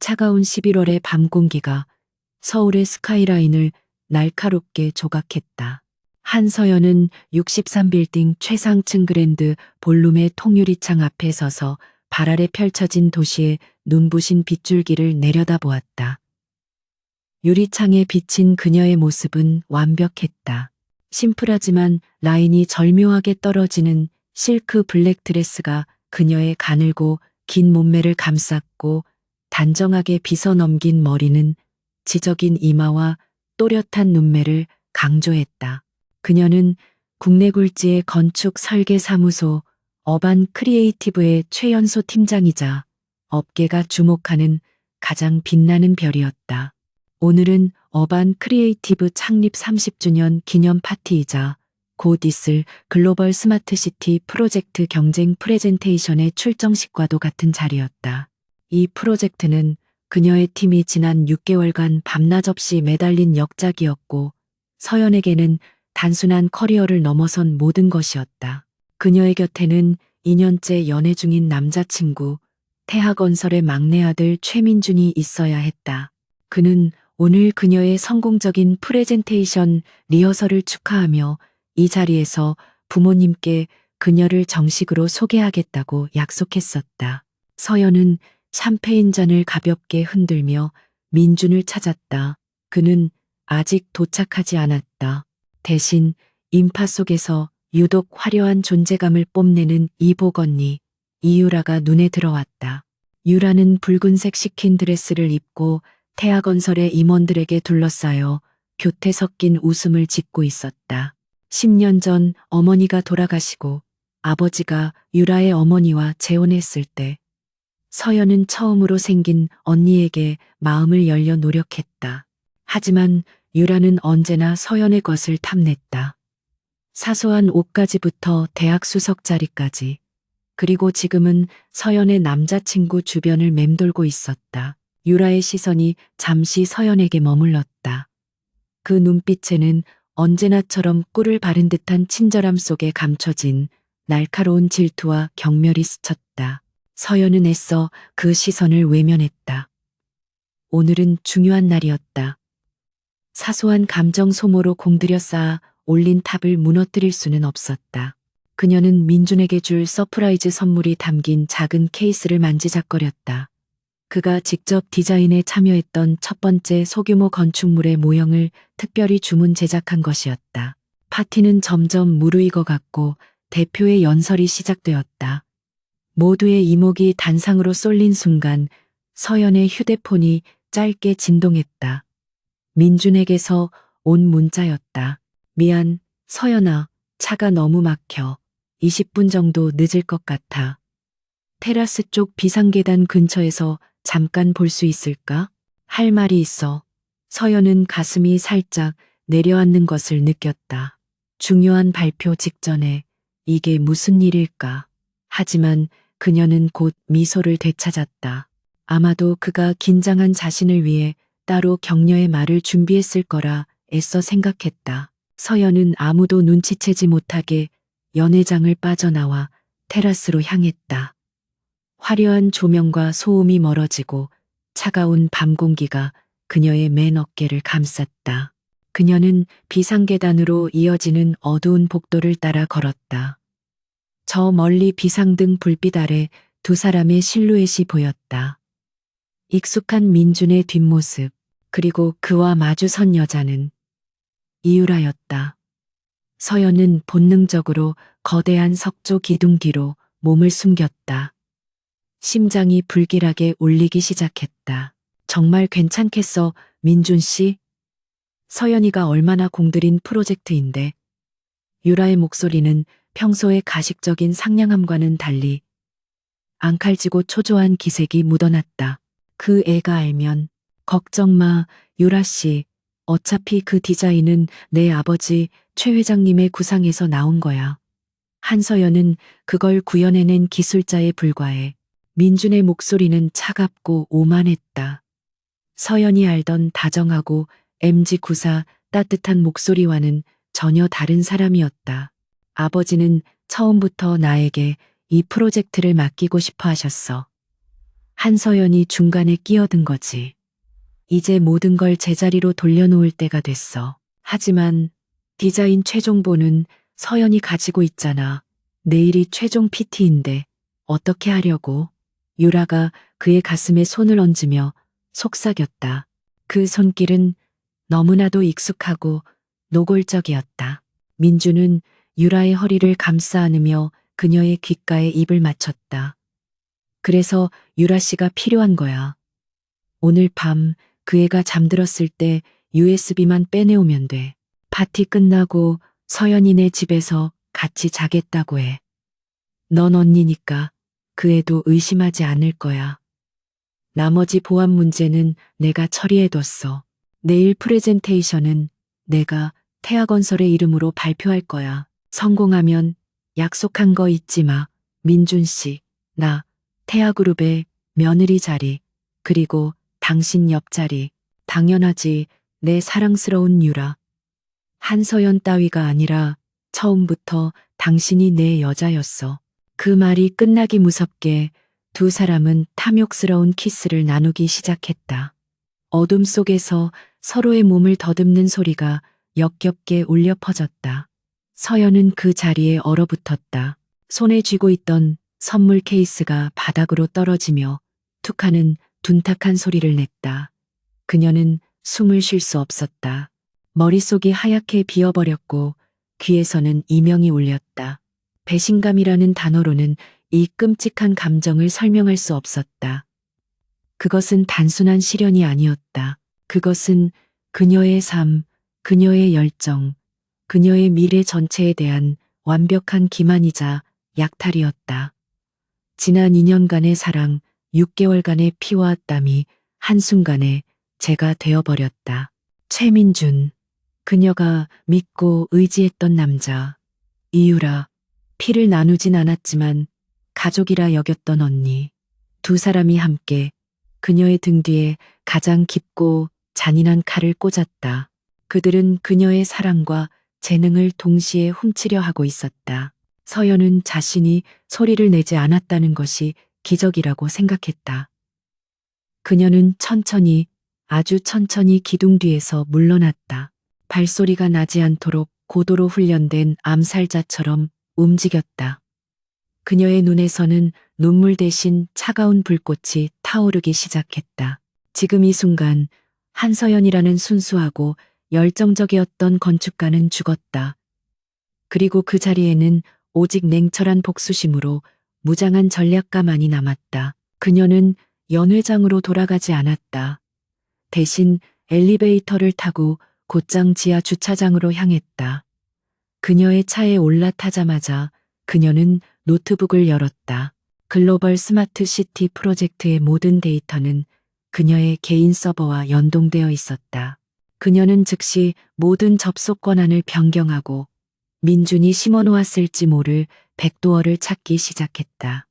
차가운 11월의 밤 공기가 서울의 스카이라인을 날카롭게 조각했다. 한서연은 63빌딩 최상층 그랜드 볼룸의 통유리창 앞에 서서 발 아래 펼쳐진 도시의 눈부신 빗줄기를 내려다보았다. 유리창에 비친 그녀의 모습은 완벽했다. 심플하지만 라인이 절묘하게 떨어지는 실크 블랙 드레스가 그녀의 가늘고 긴 몸매를 감쌌고, 단정하게 빗어 넘긴 머리는 지적인 이마와 또렷한 눈매를 강조했다. 그녀는 국내 굴지의 건축 설계 사무소 어반 크리에이티브의 최연소 팀장이자 업계가 주목하는 가장 빛나는 별이었다. 오늘은 어반 크리에이티브 창립 30주년 기념 파티이자 곧 있을 글로벌 스마트시티 프로젝트 경쟁 프레젠테이션의 출정식과도 같은 자리였다. 이 프로젝트는 그녀의 팀이 지난 6개월간 밤낮 없이 매달린 역작이었고, 서연에게는 단순한 커리어를 넘어선 모든 것이었다. 그녀의 곁에는 2년째 연애 중인 남자친구, 태하건설의 막내 아들 최민준이 있어야 했다. 그는 오늘 그녀의 성공적인 프레젠테이션 리허설을 축하하며 이 자리에서 부모님께 그녀를 정식으로 소개하겠다고 약속했었다. 서연은 샴페인 잔을 가볍게 흔들며 민준을 찾았다. 그는 아직 도착하지 않았다. 대신 인파 속에서 유독 화려한 존재감을 뽐내는 이복 언니, 이유라가 눈에 들어왔다. 유라는 붉은색 시킨 드레스를 입고 태아건설의 임원들에게 둘러싸여 교태 섞인 웃음을 짓고 있었다. 10년 전 어머니가 돌아가시고 아버지가 유라의 어머니와 재혼했을 때 서연은 처음으로 생긴 언니에게 마음을 열려 노력했다. 하지만 유라는 언제나 서연의 것을 탐냈다. 사소한 옷가지부터 대학 수석 자리까지, 그리고 지금은 서연의 남자친구 주변을 맴돌고 있었다. 유라의 시선이 잠시 서연에게 머물렀다. 그 눈빛에는 언제나처럼 꿀을 바른 듯한 친절함 속에 감춰진 날카로운 질투와 경멸이 스쳤다. 서연은 애써 그 시선을 외면했다. 오늘은 중요한 날이었다. 사소한 감정 소모로 공들여 쌓아 올린 탑을 무너뜨릴 수는 없었다. 그녀는 민준에게 줄 서프라이즈 선물이 담긴 작은 케이스를 만지작거렸다. 그가 직접 디자인에 참여했던 첫 번째 소규모 건축물의 모형을 특별히 주문 제작한 것이었다. 파티는 점점 무르익어갔고 대표의 연설이 시작되었다. 모두의 이목이 단상으로 쏠린 순간 서연의 휴대폰이 짧게 진동했다. 민준에게서 온 문자였다. 미안, 서연아, 차가 너무 막혀. 20분 정도 늦을 것 같아. 테라스 쪽 비상계단 근처에서 잠깐 볼 수 있을까? 할 말이 있어. 서연은 가슴이 살짝 내려앉는 것을 느꼈다. 중요한 발표 직전에 이게 무슨 일일까? 하지만 그녀는 곧 미소를 되찾았다. 아마도 그가 긴장한 자신을 위해 따로 격려의 말을 준비했을 거라 애써 생각했다. 서연은 아무도 눈치채지 못하게 연회장을 빠져나와 테라스로 향했다. 화려한 조명과 소음이 멀어지고 차가운 밤 공기가 그녀의 맨 어깨를 감쌌다. 그녀는 비상계단으로 이어지는 어두운 복도를 따라 걸었다. 저 멀리 비상등 불빛 아래 두 사람의 실루엣이 보였다. 익숙한 민준의 뒷모습, 그리고 그와 마주선 여자는 이유라였다. 서연은 본능적으로 거대한 석조 기둥 뒤로 몸을 숨겼다. 심장이 불길하게 울리기 시작했다. 정말 괜찮겠어, 민준 씨? 서연이가 얼마나 공들인 프로젝트인데. 유라의 목소리는 평소의 가식적인 상냥함과는 달리 앙칼지고 초조한 기색이 묻어났다. 그 애가 알면. 걱정 마, 유라 씨. 어차피 그 디자인은 내 아버지 최 회장님의 구상에서 나온 거야. 한서연은 그걸 구현해낸 기술자에 불과해. 민준의 목소리는 차갑고 오만했다. 서연이 알던 다정하고 MG94 따뜻한 목소리와는 전혀 다른 사람이었다. 아버지는 처음부터 나에게 이 프로젝트를 맡기고 싶어 하셨어. 한서연이 중간에 끼어든 거지. 이제 모든 걸 제자리로 돌려놓을 때가 됐어. 하지만 디자인 최종본은 서연이 가지고 있잖아. 내일이 최종 PT인데 어떻게 하려고? 유라가 그의 가슴에 손을 얹으며 속삭였다. 그 손길은 너무나도 익숙하고 노골적이었다. 민주는 유라의 허리를 감싸 안으며 그녀의 귓가에 입을 맞췄다. 그래서 유라 씨가 필요한 거야. 오늘 밤 그 애가 잠들었을 때 USB만 빼내오면 돼. 파티 끝나고 서연이네 집에서 같이 자겠다고 해. 넌 언니니까 그 애도 의심하지 않을 거야. 나머지 보안 문제는 내가 처리해뒀어. 내일 프레젠테이션은 내가 태아건설의 이름으로 발표할 거야. 성공하면 약속한 거 잊지 마. 민준 씨, 나 태아그룹의 며느리 자리, 그리고 당신 옆자리. 당연하지, 내 사랑스러운 유라. 한서연 따위가 아니라 처음부터 당신이 내 여자였어. 그 말이 끝나기 무섭게 두 사람은 탐욕스러운 키스를 나누기 시작했다. 어둠 속에서 서로의 몸을 더듬는 소리가 역겹게 울려 퍼졌다. 서연은 그 자리에 얼어붙었다. 손에 쥐고 있던 선물 케이스가 바닥으로 떨어지며 툭하는 둔탁한 소리를 냈다. 그녀는 숨을 쉴 수 없었다. 머릿속이 하얗게 비어버렸고 귀에서는 이명이 울렸다. 배신감이라는 단어로는 이 끔찍한 감정을 설명할 수 없었다. 그것은 단순한 시련이 아니었다. 그것은 그녀의 삶, 그녀의 열정, 그녀의 미래 전체에 대한 완벽한 기만이자 약탈이었다. 지난 2년간의 사랑, 6개월간의 피와 땀이 한순간에 제가 되어버렸다. 최민준, 그녀가 믿고 의지했던 남자. 이유라, 피를 나누진 않았지만 가족이라 여겼던 언니. 두 사람이 함께 그녀의 등 뒤에 가장 깊고 잔인한 칼을 꽂았다. 그들은 그녀의 사랑과 재능을 동시에 훔치려 하고 있었다. 서연은 자신이 소리를 내지 않았다는 것이 기적이라고 생각했다. 그녀는 천천히, 아주 천천히 기둥 뒤에서 물러났다. 발소리가 나지 않도록 고도로 훈련된 암살자처럼 움직였다. 그녀의 눈에서는 눈물 대신 차가운 불꽃이 타오르기 시작했다. 지금 이 순간 한서연이라는 순수하고 열정적이었던 건축가는 죽었다. 그리고 그 자리에는 오직 냉철한 복수심으로 무장한 전략가만이 남았다. 그녀는 연회장으로 돌아가지 않았다. 대신 엘리베이터를 타고 곧장 지하 주차장으로 향했다. 그녀의 차에 올라타자마자 그녀는 노트북을 열었다. 글로벌 스마트 시티 프로젝트의 모든 데이터는 그녀의 개인 서버와 연동되어 있었다. 그녀는 즉시 모든 접속 권한을 변경하고 민준이 심어놓았을지 모를 백도어를 찾기 시작했다.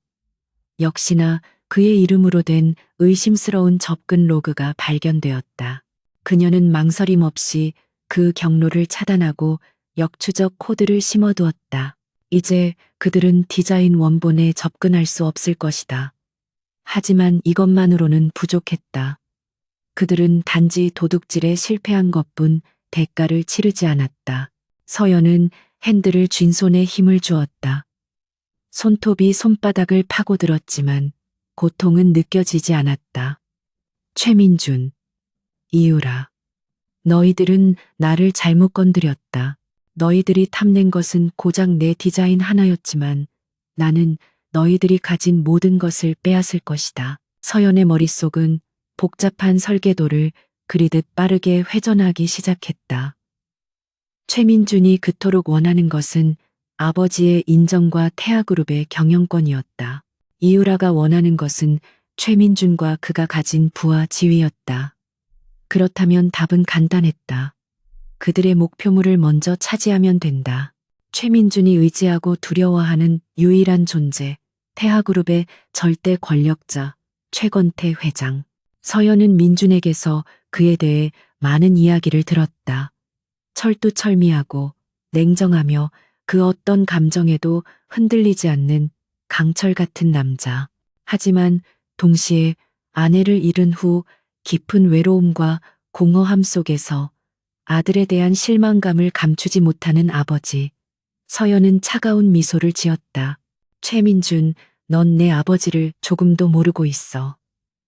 역시나 그의 이름으로 된 의심스러운 접근 로그가 발견되었다. 그녀는 망설임 없이 그 경로를 차단하고 역추적 코드를 심어두었다. 이제 그들은 디자인 원본에 접근할 수 없을 것이다. 하지만 이것만으로는 부족했다. 그들은 단지 도둑질에 실패한 것뿐 대가를 치르지 않았다. 서연은 핸들을 쥔 손에 힘을 주었다. 손톱이 손바닥을 파고들었지만 고통은 느껴지지 않았다. 최민준, 이유라. 너희들은 나를 잘못 건드렸다. 너희들이 탐낸 것은 고작 내 디자인 하나였지만 나는 너희들이 가진 모든 것을 빼앗을 것이다. 서연의 머릿속은 복잡한 설계도를 그리듯 빠르게 회전하기 시작했다. 최민준이 그토록 원하는 것은 아버지의 인정과 태아그룹의 경영권이었다. 이유라가 원하는 것은 최민준과 그가 가진 부와 지위였다. 그렇다면 답은 간단했다. 그들의 목표물을 먼저 차지하면 된다. 최민준이 의지하고 두려워하는 유일한 존재, 태아그룹의 절대 권력자, 최건태 회장. 서연은 민준에게서 그에 대해 많은 이야기를 들었다. 철두철미하고 냉정하며 그 어떤 감정에도 흔들리지 않는 강철 같은 남자. 하지만 동시에 아내를 잃은 후 깊은 외로움과 공허함 속에서 아들에 대한 실망감을 감추지 못하는 아버지. 서연은 차가운 미소를 지었다. 최민준, 넌 내 아버지를 조금도 모르고 있어.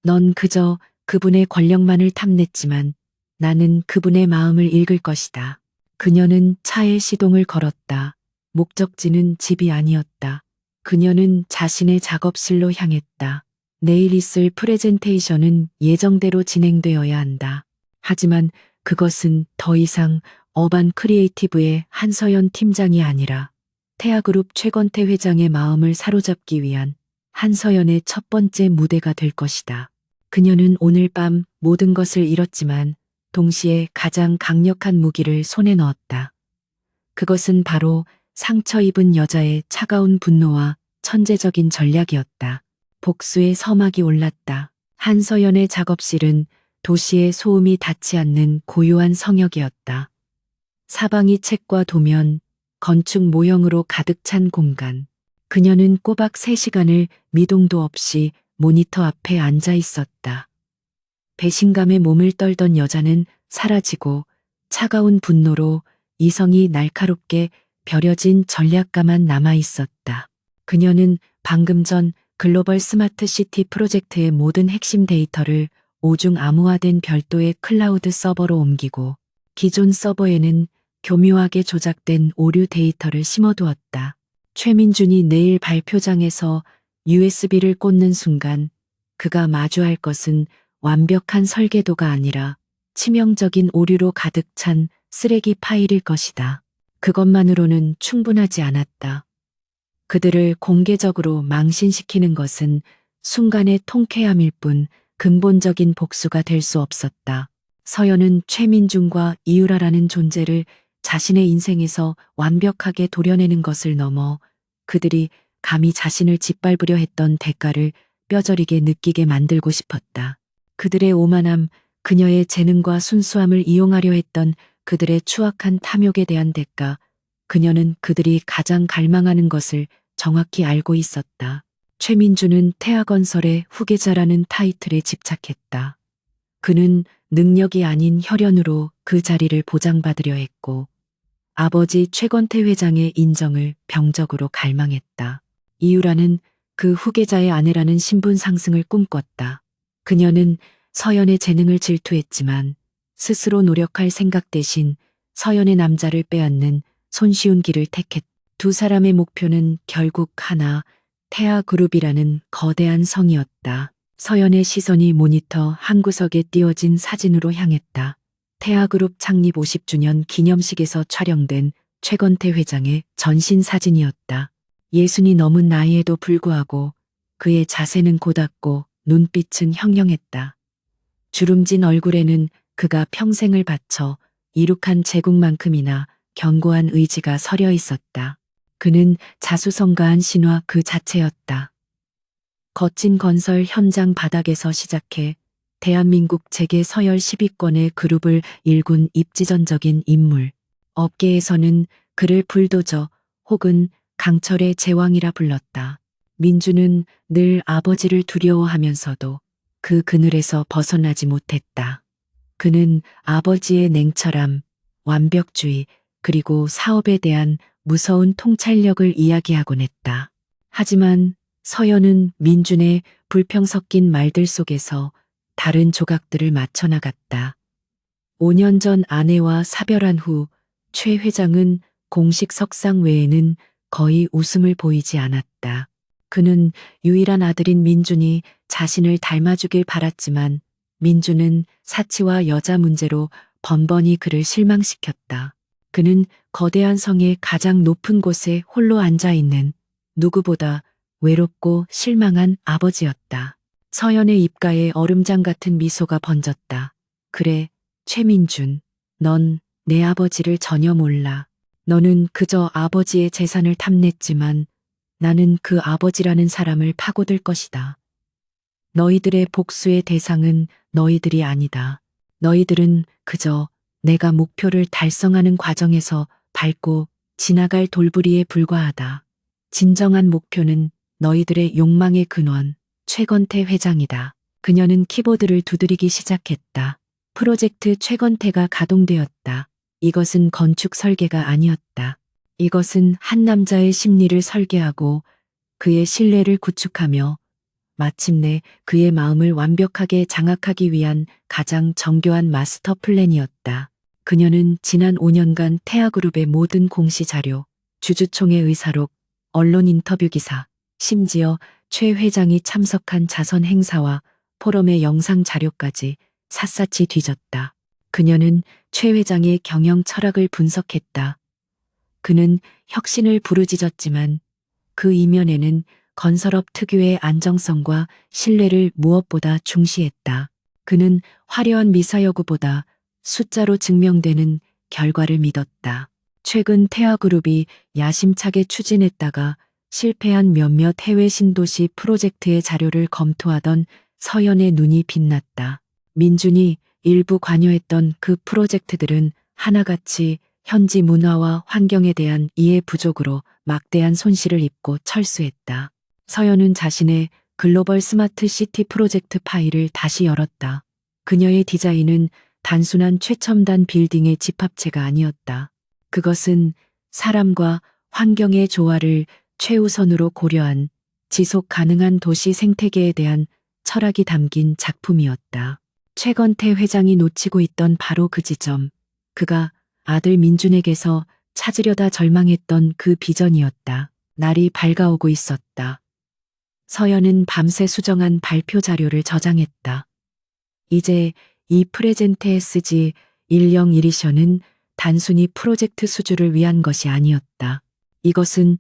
넌 그저 그분의 권력만을 탐냈지만 나는 그분의 마음을 읽을 것이다. 그녀는 차에 시동을 걸었다. 목적지는 집이 아니었다. 그녀는 자신의 작업실로 향했다. 내일 있을 프레젠테이션은 예정대로 진행되어야 한다. 하지만 그것은 더 이상 어반 크리에이티브의 한서연 팀장이 아니라 태아그룹 최건태 회장의 마음을 사로잡기 위한 한서연의 첫 번째 무대가 될 것이다. 그녀는 오늘 밤 모든 것을 잃었지만 동시에 가장 강력한 무기를 손에 넣었다. 그것은 바로 상처 입은 여자의 차가운 분노와 천재적인 전략이었다. 복수의 서막이 올랐다. 한서연의 작업실은 도시의 소음이 닿지 않는 고요한 성역이었다. 사방이 책과 도면, 건축 모형으로 가득 찬 공간. 그녀는 꼬박 3시간을 미동도 없이 모니터 앞에 앉아 있었다. 배신감에 몸을 떨던 여자는 사라지고 차가운 분노로 이성이 날카롭게 벼려진 전략가만 남아 있었다. 그녀는 방금 전 글로벌 스마트 시티 프로젝트의 모든 핵심 데이터를 오중 암호화된 별도의 클라우드 서버로 옮기고 기존 서버에는 교묘하게 조작된 오류 데이터를 심어두었다. 최민준이 내일 발표장에서 USB를 꽂는 순간 그가 마주할 것은 완벽한 설계도가 아니라 치명적인 오류로 가득 찬 쓰레기 파일일 것이다. 그것만으로는 충분하지 않았다. 그들을 공개적으로 망신시키는 것은 순간의 통쾌함일 뿐 근본적인 복수가 될 수 없었다. 서연은 최민준과 이유라라는 존재를 자신의 인생에서 완벽하게 도려내는 것을 넘어 그들이 감히 자신을 짓밟으려 했던 대가를 뼈저리게 느끼게 만들고 싶었다. 그들의 오만함, 그녀의 재능과 순수함을 이용하려 했던 그들의 추악한 탐욕에 대한 대가, 그녀는 그들이 가장 갈망하는 것을 정확히 알고 있었다. 최민주는 태아건설의 후계자라는 타이틀에 집착했다. 그는 능력이 아닌 혈연으로 그 자리를 보장받으려 했고, 아버지 최건태 회장의 인정을 병적으로 갈망했다. 이유라는 그 후계자의 아내라는 신분 상승을 꿈꿨다. 그녀는 서연의 재능을 질투했지만 스스로 노력할 생각 대신 서연의 남자를 빼앗는 손쉬운 길을 택했다. 두 사람의 목표는 결국 하나, 태아그룹이라는 거대한 성이었다. 서연의 시선이 모니터 한 구석에 띄워진 사진으로 향했다. 태아그룹 창립 50주년 기념식에서 촬영된 최건태 회장의 전신 사진이었다. 예순이 넘은 나이에도 불구하고 그의 자세는 고닫고 눈빛은 형령했다. 주름진 얼굴에는 그가 평생을 바쳐 이룩한 제국만큼이나 견고한 의지가 서려 있었다. 그는 자수성가한 신화 그 자체였다. 거친 건설 현장 바닥에서 시작해 대한민국 재계 서열 10위권의 그룹을 일군 입지전적인 인물. 업계에서는 그를 불도저 혹은 강철의 제왕이라 불렀다. 민주는 늘 아버지를 두려워하면서도 그 그늘에서 벗어나지 못했다. 그는 아버지의 냉철함, 완벽주의, 그리고 사업에 대한 무서운 통찰력을 이야기하곤 했다. 하지만 서연은 민준의 불평 섞인 말들 속에서 다른 조각들을 맞춰나갔다. 5년 전 아내와 사별한 후 최 회장은 공식 석상 외에는 거의 웃음을 보이지 않았다. 그는 유일한 아들인 민준이 자신을 닮아주길 바랐지만 민준은 사치와 여자 문제로 번번이 그를 실망시켰다. 그는 거대한 성의 가장 높은 곳에 홀로 앉아 있는 누구보다 외롭고 실망한 아버지였다. 서연의 입가에 얼음장 같은 미소가 번졌다. 그래, 최민준. 넌 내 아버지를 전혀 몰라. 너는 그저 아버지의 재산을 탐냈지만 나는 그 아버지라는 사람을 파고들 것이다. 너희들의 복수의 대상은 너희들이 아니다. 너희들은 그저 내가 목표를 달성하는 과정에서 밟고 지나갈 돌부리에 불과하다. 진정한 목표는 너희들의 욕망의 근원, 최건태 회장이다. 그녀는 키보드를 두드리기 시작했다. 프로젝트 최건태가 가동되었다. 이것은 건축 설계가 아니었다. 이것은 한 남자의 심리를 설계하고 그의 신뢰를 구축하며 마침내 그의 마음을 완벽하게 장악하기 위한 가장 정교한 마스터 플랜이었다. 그녀는 지난 5년간 태아그룹의 모든 공시 자료, 주주총회 의사록, 언론 인터뷰 기사, 심지어 최 회장이 참석한 자선 행사와 포럼의 영상 자료까지 샅샅이 뒤졌다. 그녀는 최 회장의 경영 철학을 분석했다. 그는 혁신을 부르짖었지만 그 이면에는 건설업 특유의 안정성과 신뢰를 무엇보다 중시했다. 그는 화려한 미사여구보다 숫자로 증명되는 결과를 믿었다. 최근 태아그룹이 야심차게 추진했다가 실패한 몇몇 해외 신도시 프로젝트의 자료를 검토하던 서연의 눈이 빛났다. 민준이 일부 관여했던 그 프로젝트들은 하나같이 현지 문화와 환경에 대한 이해 부족으로 막대한 손실을 입고 철수했다. 서연은 자신의 글로벌 스마트 시티 프로젝트 파일을 다시 열었다. 그녀의 디자인은 단순한 최첨단 빌딩의 집합체가 아니었다. 그것은 사람과 환경의 조화를 최우선으로 고려한 지속 가능한 도시 생태계에 대한 철학이 담긴 작품이었다. 최건태 회장이 놓치고 있던 바로 그 지점, 그가 아들 민준에게서 찾으려다 절망했던 그 비전이었다. 날이 밝아오고 있었다. 서연은 밤새 수정한 발표 자료를 저장했다. 이제 이 프레젠테 SG 10 이디션은 단순히 프로젝트 수주를 위한 것이 아니었다. 이것은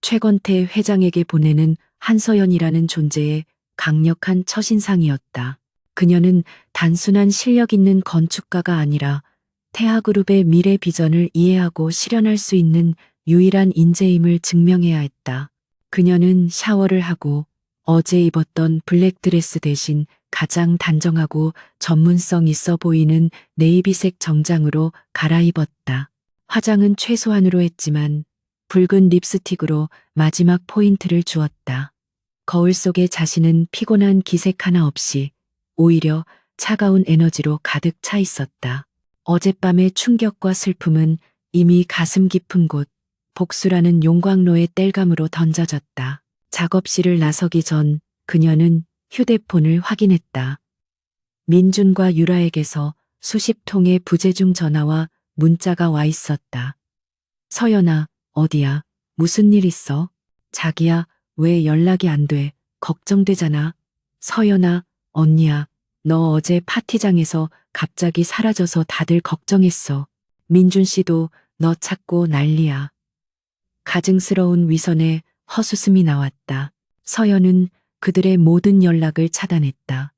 최건태 회장에게 보내는 한서연이라는 존재의 강력한 첫인상이었다. 그녀는 단순한 실력 있는 건축가가 아니라 태아그룹의 미래 비전을 이해하고 실현할 수 있는 유일한 인재임을 증명해야 했다. 그녀는 샤워를 하고 어제 입었던 블랙드레스 대신 가장 단정하고 전문성 있어 보이는 네이비색 정장으로 갈아입었다. 화장은 최소한으로 했지만 붉은 립스틱으로 마지막 포인트를 주었다. 거울 속에 자신은 피곤한 기색 하나 없이 오히려 차가운 에너지로 가득 차 있었다. 어젯밤의 충격과 슬픔은 이미 가슴 깊은 곳, 복수라는 용광로의 땔감으로 던져졌다. 작업실을 나서기 전 그녀는 휴대폰을 확인했다. 민준과 유라에게서 수십 통의 부재중 전화와 문자가 와 있었다. 서연아, 어디야? 무슨 일 있어? 자기야, 왜 연락이 안 돼? 걱정되잖아. 서연아, 언니야, 너 어제 파티장에서 갑자기 사라져서 다들 걱정했어. 민준 씨도 너 찾고 난리야. 가증스러운 위선에 헛웃음이 나왔다. 서연은 그들의 모든 연락을 차단했다.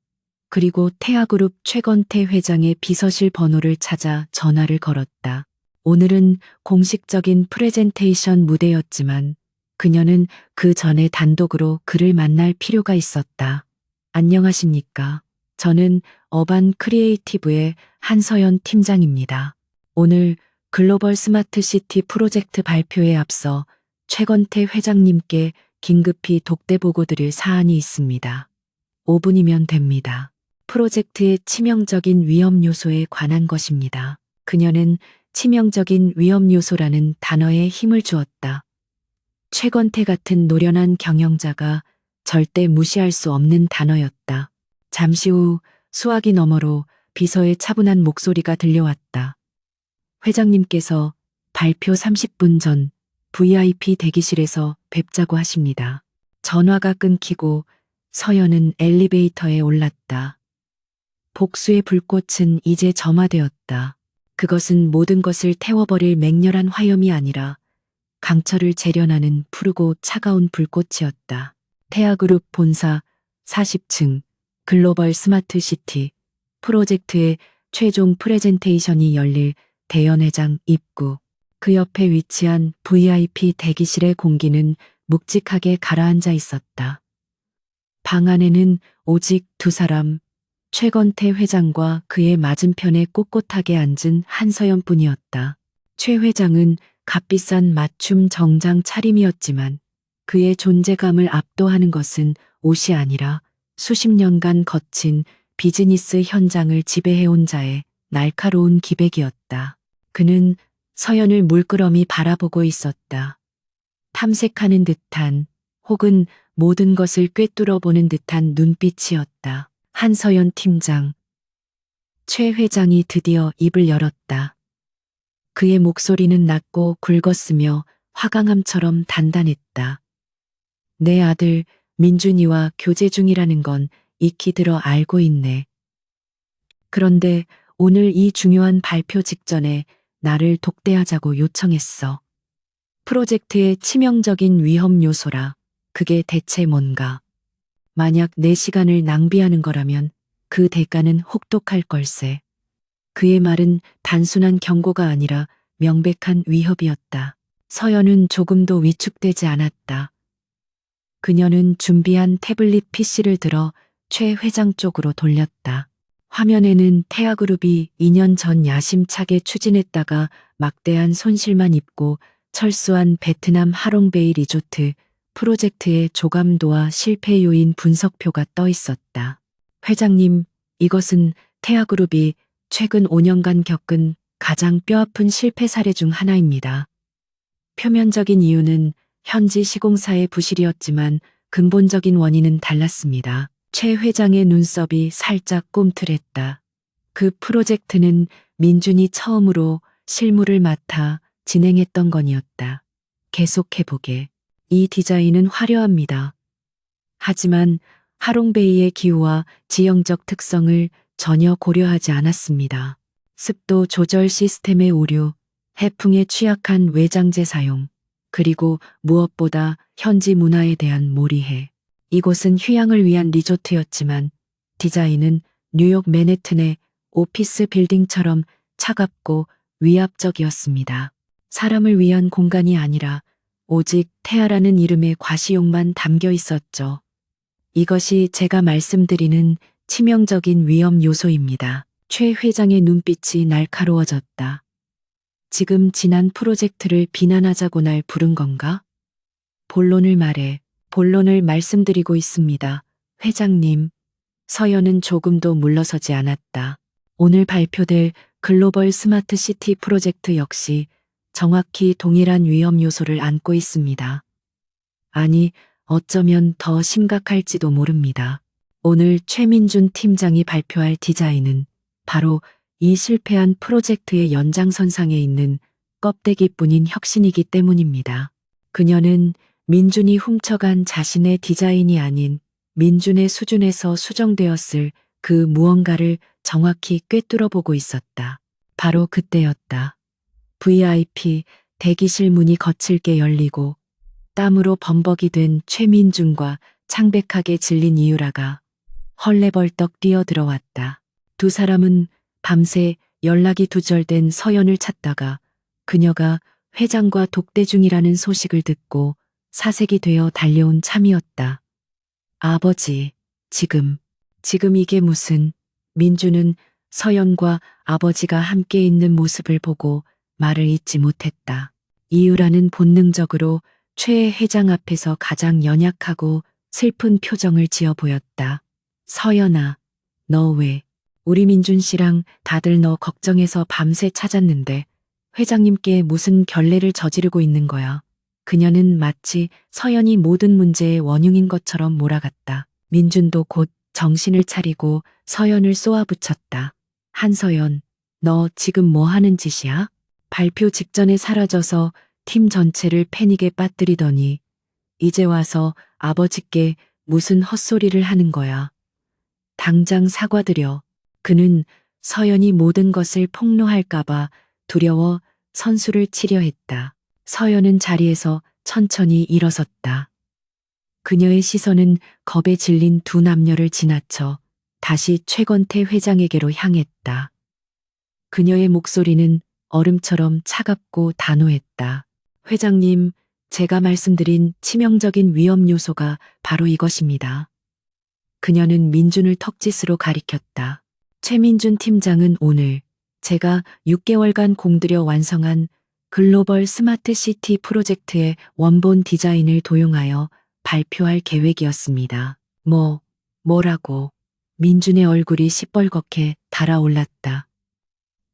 그리고 태아그룹 최건태 회장의 비서실 번호를 찾아 전화를 걸었다. 오늘은 공식적인 프레젠테이션 무대였지만 그녀는 그 전에 단독으로 그를 만날 필요가 있었다. 안녕하십니까. 저는 어반 크리에이티브의 한서연 팀장입니다. 오늘 글로벌 스마트 시티 프로젝트 발표에 앞서 최건태 회장님께 긴급히 독대 보고 드릴 사안이 있습니다. 5분이면 됩니다. 프로젝트의 치명적인 위험 요소에 관한 것입니다. 그녀는 치명적인 위험 요소라는 단어에 힘을 주었다. 최건태 같은 노련한 경영자가 절대 무시할 수 없는 단어였다. 잠시 후 수화기 너머로 비서의 차분한 목소리가 들려왔다. 회장님께서 발표 30분 전 VIP 대기실에서 뵙자고 하십니다. 전화가 끊기고 서연은 엘리베이터에 올랐다. 복수의 불꽃은 이제 점화되었다. 그것은 모든 것을 태워버릴 맹렬한 화염이 아니라 강철을 재련하는 푸르고 차가운 불꽃이었다. 태아그룹 본사 40층 글로벌 스마트 시티 프로젝트의 최종 프레젠테이션이 열릴 대연회장 입구. 그 옆에 위치한 VIP 대기실의 공기는 묵직하게 가라앉아 있었다. 방 안에는 오직 두 사람, 최건태 회장과 그의 맞은편에 꼿꼿하게 앉은 한서연뿐이었다. 최 회장은 값비싼 맞춤 정장 차림이었지만 그의 존재감을 압도하는 것은 옷이 아니라 수십 년간 거친 비즈니스 현장을 지배해온 자의 날카로운 기백이었다. 그는 서연을 물끄러미 바라보고 있었다. 탐색하는 듯한 혹은 모든 것을 꿰뚫어 보는 듯한 눈빛이었다. 한서연 팀장. 최 회장이 드디어 입을 열었다. 그의 목소리는 낮고 굵었으며 화강암처럼 단단했다. 내 아들 민준이와 교제 중이라는 건 익히 들어 알고 있네. 그런데 오늘 이 중요한 발표 직전에 나를 독대하자고 요청했어. 프로젝트의 치명적인 위험 요소라. 그게 대체 뭔가? 만약 내 시간을 낭비하는 거라면 그 대가는 혹독할 걸세. 그의 말은 단순한 경고가 아니라 명백한 위협이었다. 서연은 조금도 위축되지 않았다. 그녀는 준비한 태블릿 PC를 들어 최 회장 쪽으로 돌렸다. 화면에는 태아그룹이 2년 전 야심차게 추진했다가 막대한 손실만 입고 철수한 베트남 하롱베이 리조트 프로젝트의 조감도와 실패 요인 분석표가 떠 있었다. 회장님, 이것은 태아그룹이 최근 5년간 겪은 가장 뼈아픈 실패 사례 중 하나입니다. 표면적인 이유는 현지 시공사의 부실이었지만 근본적인 원인은 달랐습니다. 최 회장의 눈썹이 살짝 꿈틀했다. 그 프로젝트는 민준이 처음으로 실무를 맡아 진행했던 건이었다. 계속해보게. 이 디자인은 화려합니다. 하지만 하롱베이의 기후와 지형적 특성을 전혀 고려하지 않았습니다. 습도 조절 시스템의 오류, 해풍에 취약한 외장재 사용, 그리고 무엇보다 현지 문화에 대한 몰이해. 이곳은 휴양을 위한 리조트였지만 디자인은 뉴욕 맨해튼의 오피스 빌딩처럼 차갑고 위압적이었습니다. 사람을 위한 공간이 아니라 오직 태아라는 이름의 과시욕만 담겨 있었죠. 이것이 제가 말씀드리는 치명적인 위험 요소입니다. 최 회장의 눈빛이 날카로워졌다. 지금 지난 프로젝트를 비난하자고 날 부른 건가? 본론을 말해. 본론을 말씀드리고 있습니다. 회장님. 서연은 조금도 물러서지 않았다. 오늘 발표될 글로벌 스마트 시티 프로젝트 역시 정확히 동일한 위험 요소를 안고 있습니다. 아니, 어쩌면 더 심각할지도 모릅니다. 오늘 최민준 팀장이 발표할 디자인은 바로 이 실패한 프로젝트의 연장선상에 있는 껍데기뿐인 혁신이기 때문입니다. 그녀는 민준이 훔쳐간 자신의 디자인이 아닌 민준의 수준에서 수정되었을 그 무언가를 정확히 꿰뚫어 보고 있었다. 바로 그때였다. VIP 대기실 문이 거칠게 열리고 땀으로 범벅이 된 최민준과 창백하게 질린 이유라가 헐레벌떡 뛰어들어왔다. 두 사람은 밤새 연락이 두절된 서연을 찾다가 그녀가 회장과 독대 중이라는 소식을 듣고 사색이 되어 달려온 참이었다. 아버지, 지금 이게 무슨... 민주는 서연과 아버지가 함께 있는 모습을 보고 말을 잇지 못했다. 이유라는 본능적으로 최 회장 앞에서 가장 연약하고 슬픈 표정을 지어 보였다. 서연아, 너 왜? 우리 민준 씨랑 다들 너 걱정해서 밤새 찾았는데 회장님께 무슨 결례를 저지르고 있는 거야. 그녀는 마치 서연이 모든 문제의 원흉인 것처럼 몰아갔다. 민준도 곧 정신을 차리고 서연을 쏘아붙였다. 한서연, 너 지금 뭐 하는 짓이야? 발표 직전에 사라져서 팀 전체를 패닉에 빠뜨리더니 이제 와서 아버지께 무슨 헛소리를 하는 거야. 당장 사과드려. 그는 서연이 모든 것을 폭로할까봐 두려워 선수를 치려 했다. 서연은 자리에서 천천히 일어섰다. 그녀의 시선은 겁에 질린 두 남녀를 지나쳐 다시 최건태 회장에게로 향했다. 그녀의 목소리는 얼음처럼 차갑고 단호했다. 회장님, 제가 말씀드린 치명적인 위험 요소가 바로 이것입니다. 그녀는 민준을 턱짓으로 가리켰다. 최민준 팀장은 오늘 제가 6개월간 공들여 완성한 글로벌 스마트 시티 프로젝트의 원본 디자인을 도용하여 발표할 계획이었습니다. 뭐라고? 민준의 얼굴이 시뻘겋게 달아올랐다.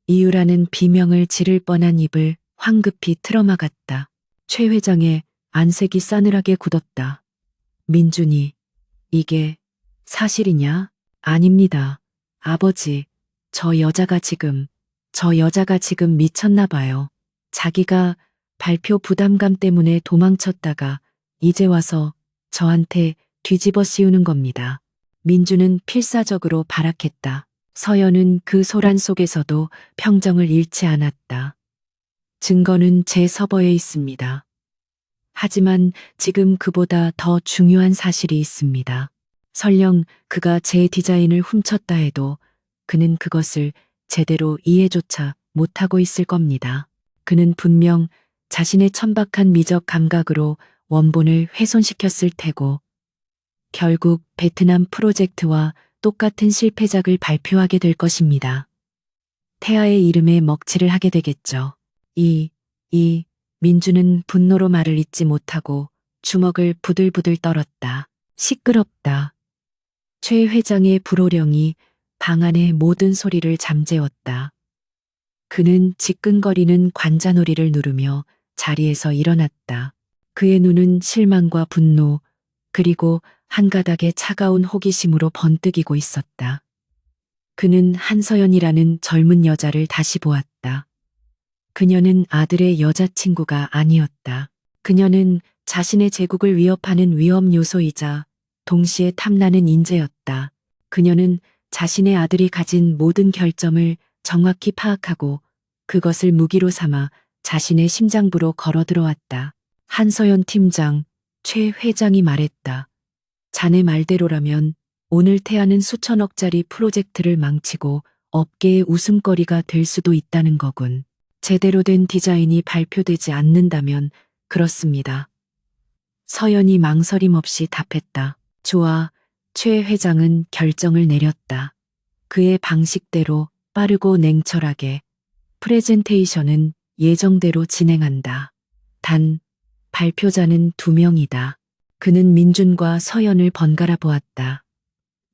이유라는 비명을 지를 뻔한 입을 황급히 틀어막았다. 최 회장의 안색이 싸늘하게 굳었다. 민준이, 이게 사실이냐? 아닙니다. 아버지, 저 여자가 지금 미쳤나 봐요. 자기가 발표 부담감 때문에 도망쳤다가 이제 와서 저한테 뒤집어 씌우는 겁니다. 민주는 필사적으로 발악했다. 서연은 그 소란 속에서도 평정을 잃지 않았다. 증거는 제 서버에 있습니다. 하지만 지금 그보다 더 중요한 사실이 있습니다. 설령 그가 제 디자인을 훔쳤다 해도 그는 그것을 제대로 이해조차 못하고 있을 겁니다. 그는 분명 자신의 천박한 미적 감각으로 원본을 훼손시켰을 테고 결국 베트남 프로젝트와 똑같은 실패작을 발표하게 될 것입니다. 태아의 이름에 먹칠을 하게 되겠죠. 민주는 분노로 말을 잇지 못하고 주먹을 부들부들 떨었다. 시끄럽다. 최 회장의 불호령이 방 안의 모든 소리를 잠재웠다. 그는 지끈거리는 관자놀이를 누르며 자리에서 일어났다. 그의 눈은 실망과 분노, 그리고 한 가닥의 차가운 호기심으로 번뜩이고 있었다. 그는 한서연이라는 젊은 여자를 다시 보았다. 그녀는 아들의 여자친구가 아니었다. 그녀는 자신의 제국을 위협하는 위험 요소이자 동시에 탐나는 인재였다. 그녀는 자신의 아들이 가진 모든 결점을 정확히 파악하고 그것을 무기로 삼아 자신의 심장부로 걸어 들어왔다. 한서연 팀장, 최 회장이 말했다. 자네 말대로라면 오늘 태아는 수천억짜리 프로젝트를 망치고 업계의 웃음거리가 될 수도 있다는 거군. 제대로 된 디자인이 발표되지 않는다면 그렇습니다. 서연이 망설임 없이 답했다. 좋아. 최 회장은 결정을 내렸다. 그의 방식대로 빠르고 냉철하게 프레젠테이션은 예정대로 진행한다. 단, 발표자는 2명이다. 그는 민준과 서연을 번갈아 보았다.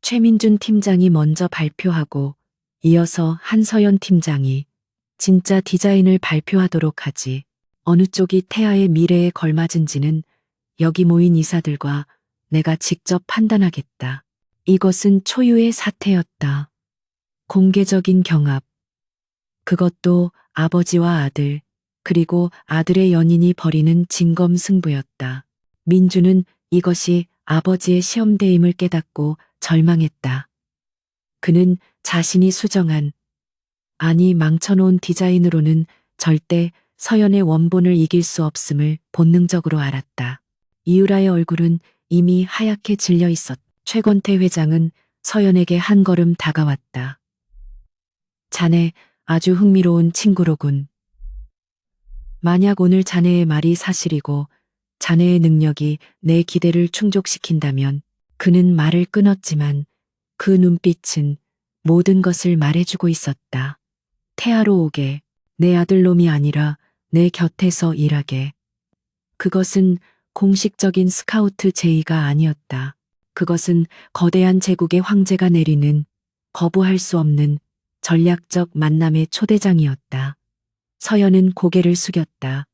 최민준 팀장이 먼저 발표하고 이어서 한서연 팀장이 진짜 디자인을 발표하도록 하지. 어느 쪽이 태아의 미래에 걸맞은지는 여기 모인 이사들과 내가 직접 판단하겠다. 이것은 초유의 사태였다. 공개적인 경합. 그것도 아버지와 아들, 그리고 아들의 연인이 벌이는 진검승부였다. 민주는 이것이 아버지의 시험대임을 깨닫고 절망했다. 그는 자신이 수정한, 아니 망쳐놓은 디자인으로는 절대 서연의 원본을 이길 수 없음을 본능적으로 알았다. 이유라의 얼굴은 이미 하얗게 질려 있었다. 최권태 회장은 서연에게 한 걸음 다가왔다. 자네 아주 흥미로운 친구로군. 만약 오늘 자네의 말이 사실이고 자네의 능력이 내 기대를 충족시킨다면 그는 말을 끊었지만 그 눈빛은 모든 것을 말해주고 있었다. 태아로 오게, 내 아들놈이 아니라 내 곁에서 일하게. 그것은 공식적인 스카우트 제의가 아니었다. 그것은 거대한 제국의 황제가 내리는 거부할 수 없는 전략적 만남의 초대장이었다. 서연은 고개를 숙였다.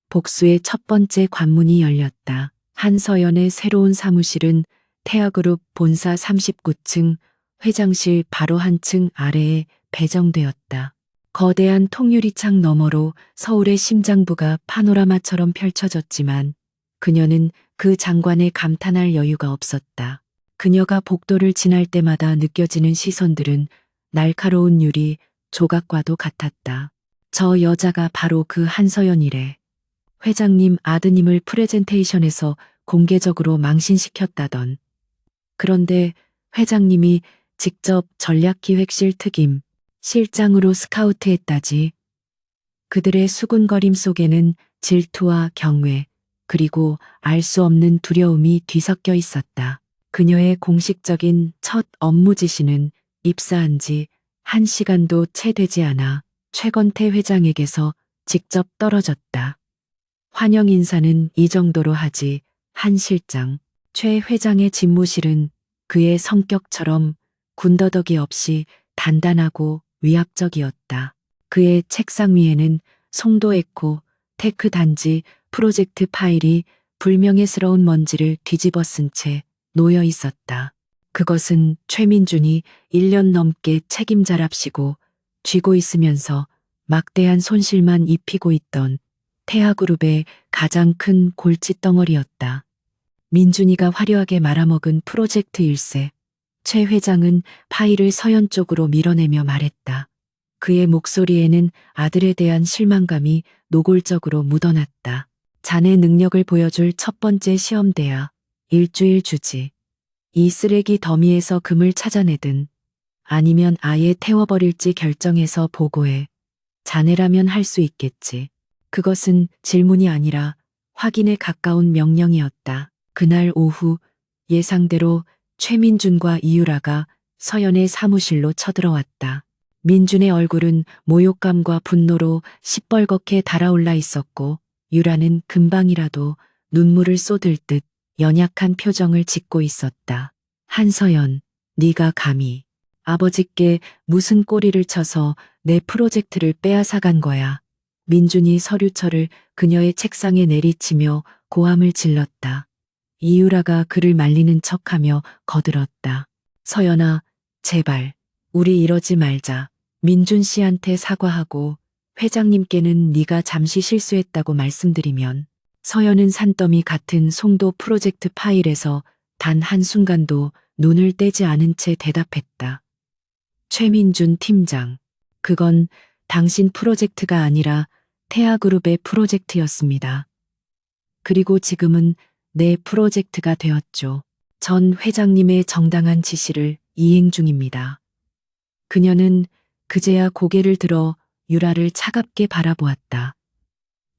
복수의 첫 번째 관문이 열렸다. 한서연의 새로운 사무실은 태아그룹 본사 39층 회장실 바로 한층 아래에 배정되었다. 거대한 통유리창 너머로 서울의 심장부가 파노라마처럼 펼쳐졌지만 그녀는 그 장관에 감탄할 여유가 없었다. 그녀가 복도를 지날 때마다 느껴지는 시선들은 날카로운 유리 조각과도 같았다. 저 여자가 바로 그 한서연이래. 회장님 아드님을 프레젠테이션에서 공개적으로 망신시켰다던. 그런데 회장님이 직접 전략기획실 특임 실장으로 스카우트했다지. 그들의 수군거림 속에는 질투와 경외, 그리고 알 수 없는 두려움이 뒤섞여 있었다. 그녀의 공식적인 첫 업무 지시는 입사한 지 1시간도 채 되지 않아 최건태 회장에게서 직접 떨어졌다. 환영 인사는 이 정도로 하지. 한 실장, 최 회장의 집무실은 그의 성격처럼 군더더기 없이 단단하고 위압적이었다. 그의 책상 위에는 송도 에코 테크 단지 프로젝트 파일이 불명예스러운 먼지를 뒤집어 쓴 채 놓여 있었다. 그것은 최민준이 1년 넘게 책임자랍시고 쥐고 있으면서 막대한 손실만 입히고 있던 태아그룹의 가장 큰 골칫덩어리였다. 민준이가 화려하게 말아먹은 프로젝트 일세. 최 회장은 파일을 서연 쪽으로 밀어내며 말했다. 그의 목소리에는 아들에 대한 실망감이 노골적으로 묻어났다. 자네 능력을 보여줄 첫 번째 시험대야. 일주일 주지. 이 쓰레기 더미에서 금을 찾아내든 아니면 아예 태워버릴지 결정해서 보고해. 자네라면 할 수 있겠지. 그것은 질문이 아니라 확인에 가까운 명령이었다. 그날 오후 예상대로 최민준과 이유라가 서연의 사무실로 쳐들어왔다. 민준의 얼굴은 모욕감과 분노로 시뻘겋게 달아올라 있었고 유라는 금방이라도 눈물을 쏟을 듯 연약한 표정을 짓고 있었다. 한서연, 네가 감히 아버지께 무슨 꼬리를 쳐서 내 프로젝트를 빼앗아간 거야. 민준이 서류철을 그녀의 책상에 내리치며 고함을 질렀다. 이유라가 그를 말리는 척하며 거들었다. 서연아, 제발, 우리 이러지 말자. 민준 씨한테 사과하고 회장님께는 네가 잠시 실수했다고 말씀드리면 서연은 산더미 같은 송도 프로젝트 파일에서 단 한순간도 눈을 떼지 않은 채 대답했다. 최민준 팀장, 그건 당신 프로젝트가 아니라 태아그룹의 프로젝트였습니다. 그리고 지금은 내 프로젝트가 되었죠. 전 회장님의 정당한 지시를 이행 중입니다. 그녀는 그제야 고개를 들어 유라를 차갑게 바라보았다.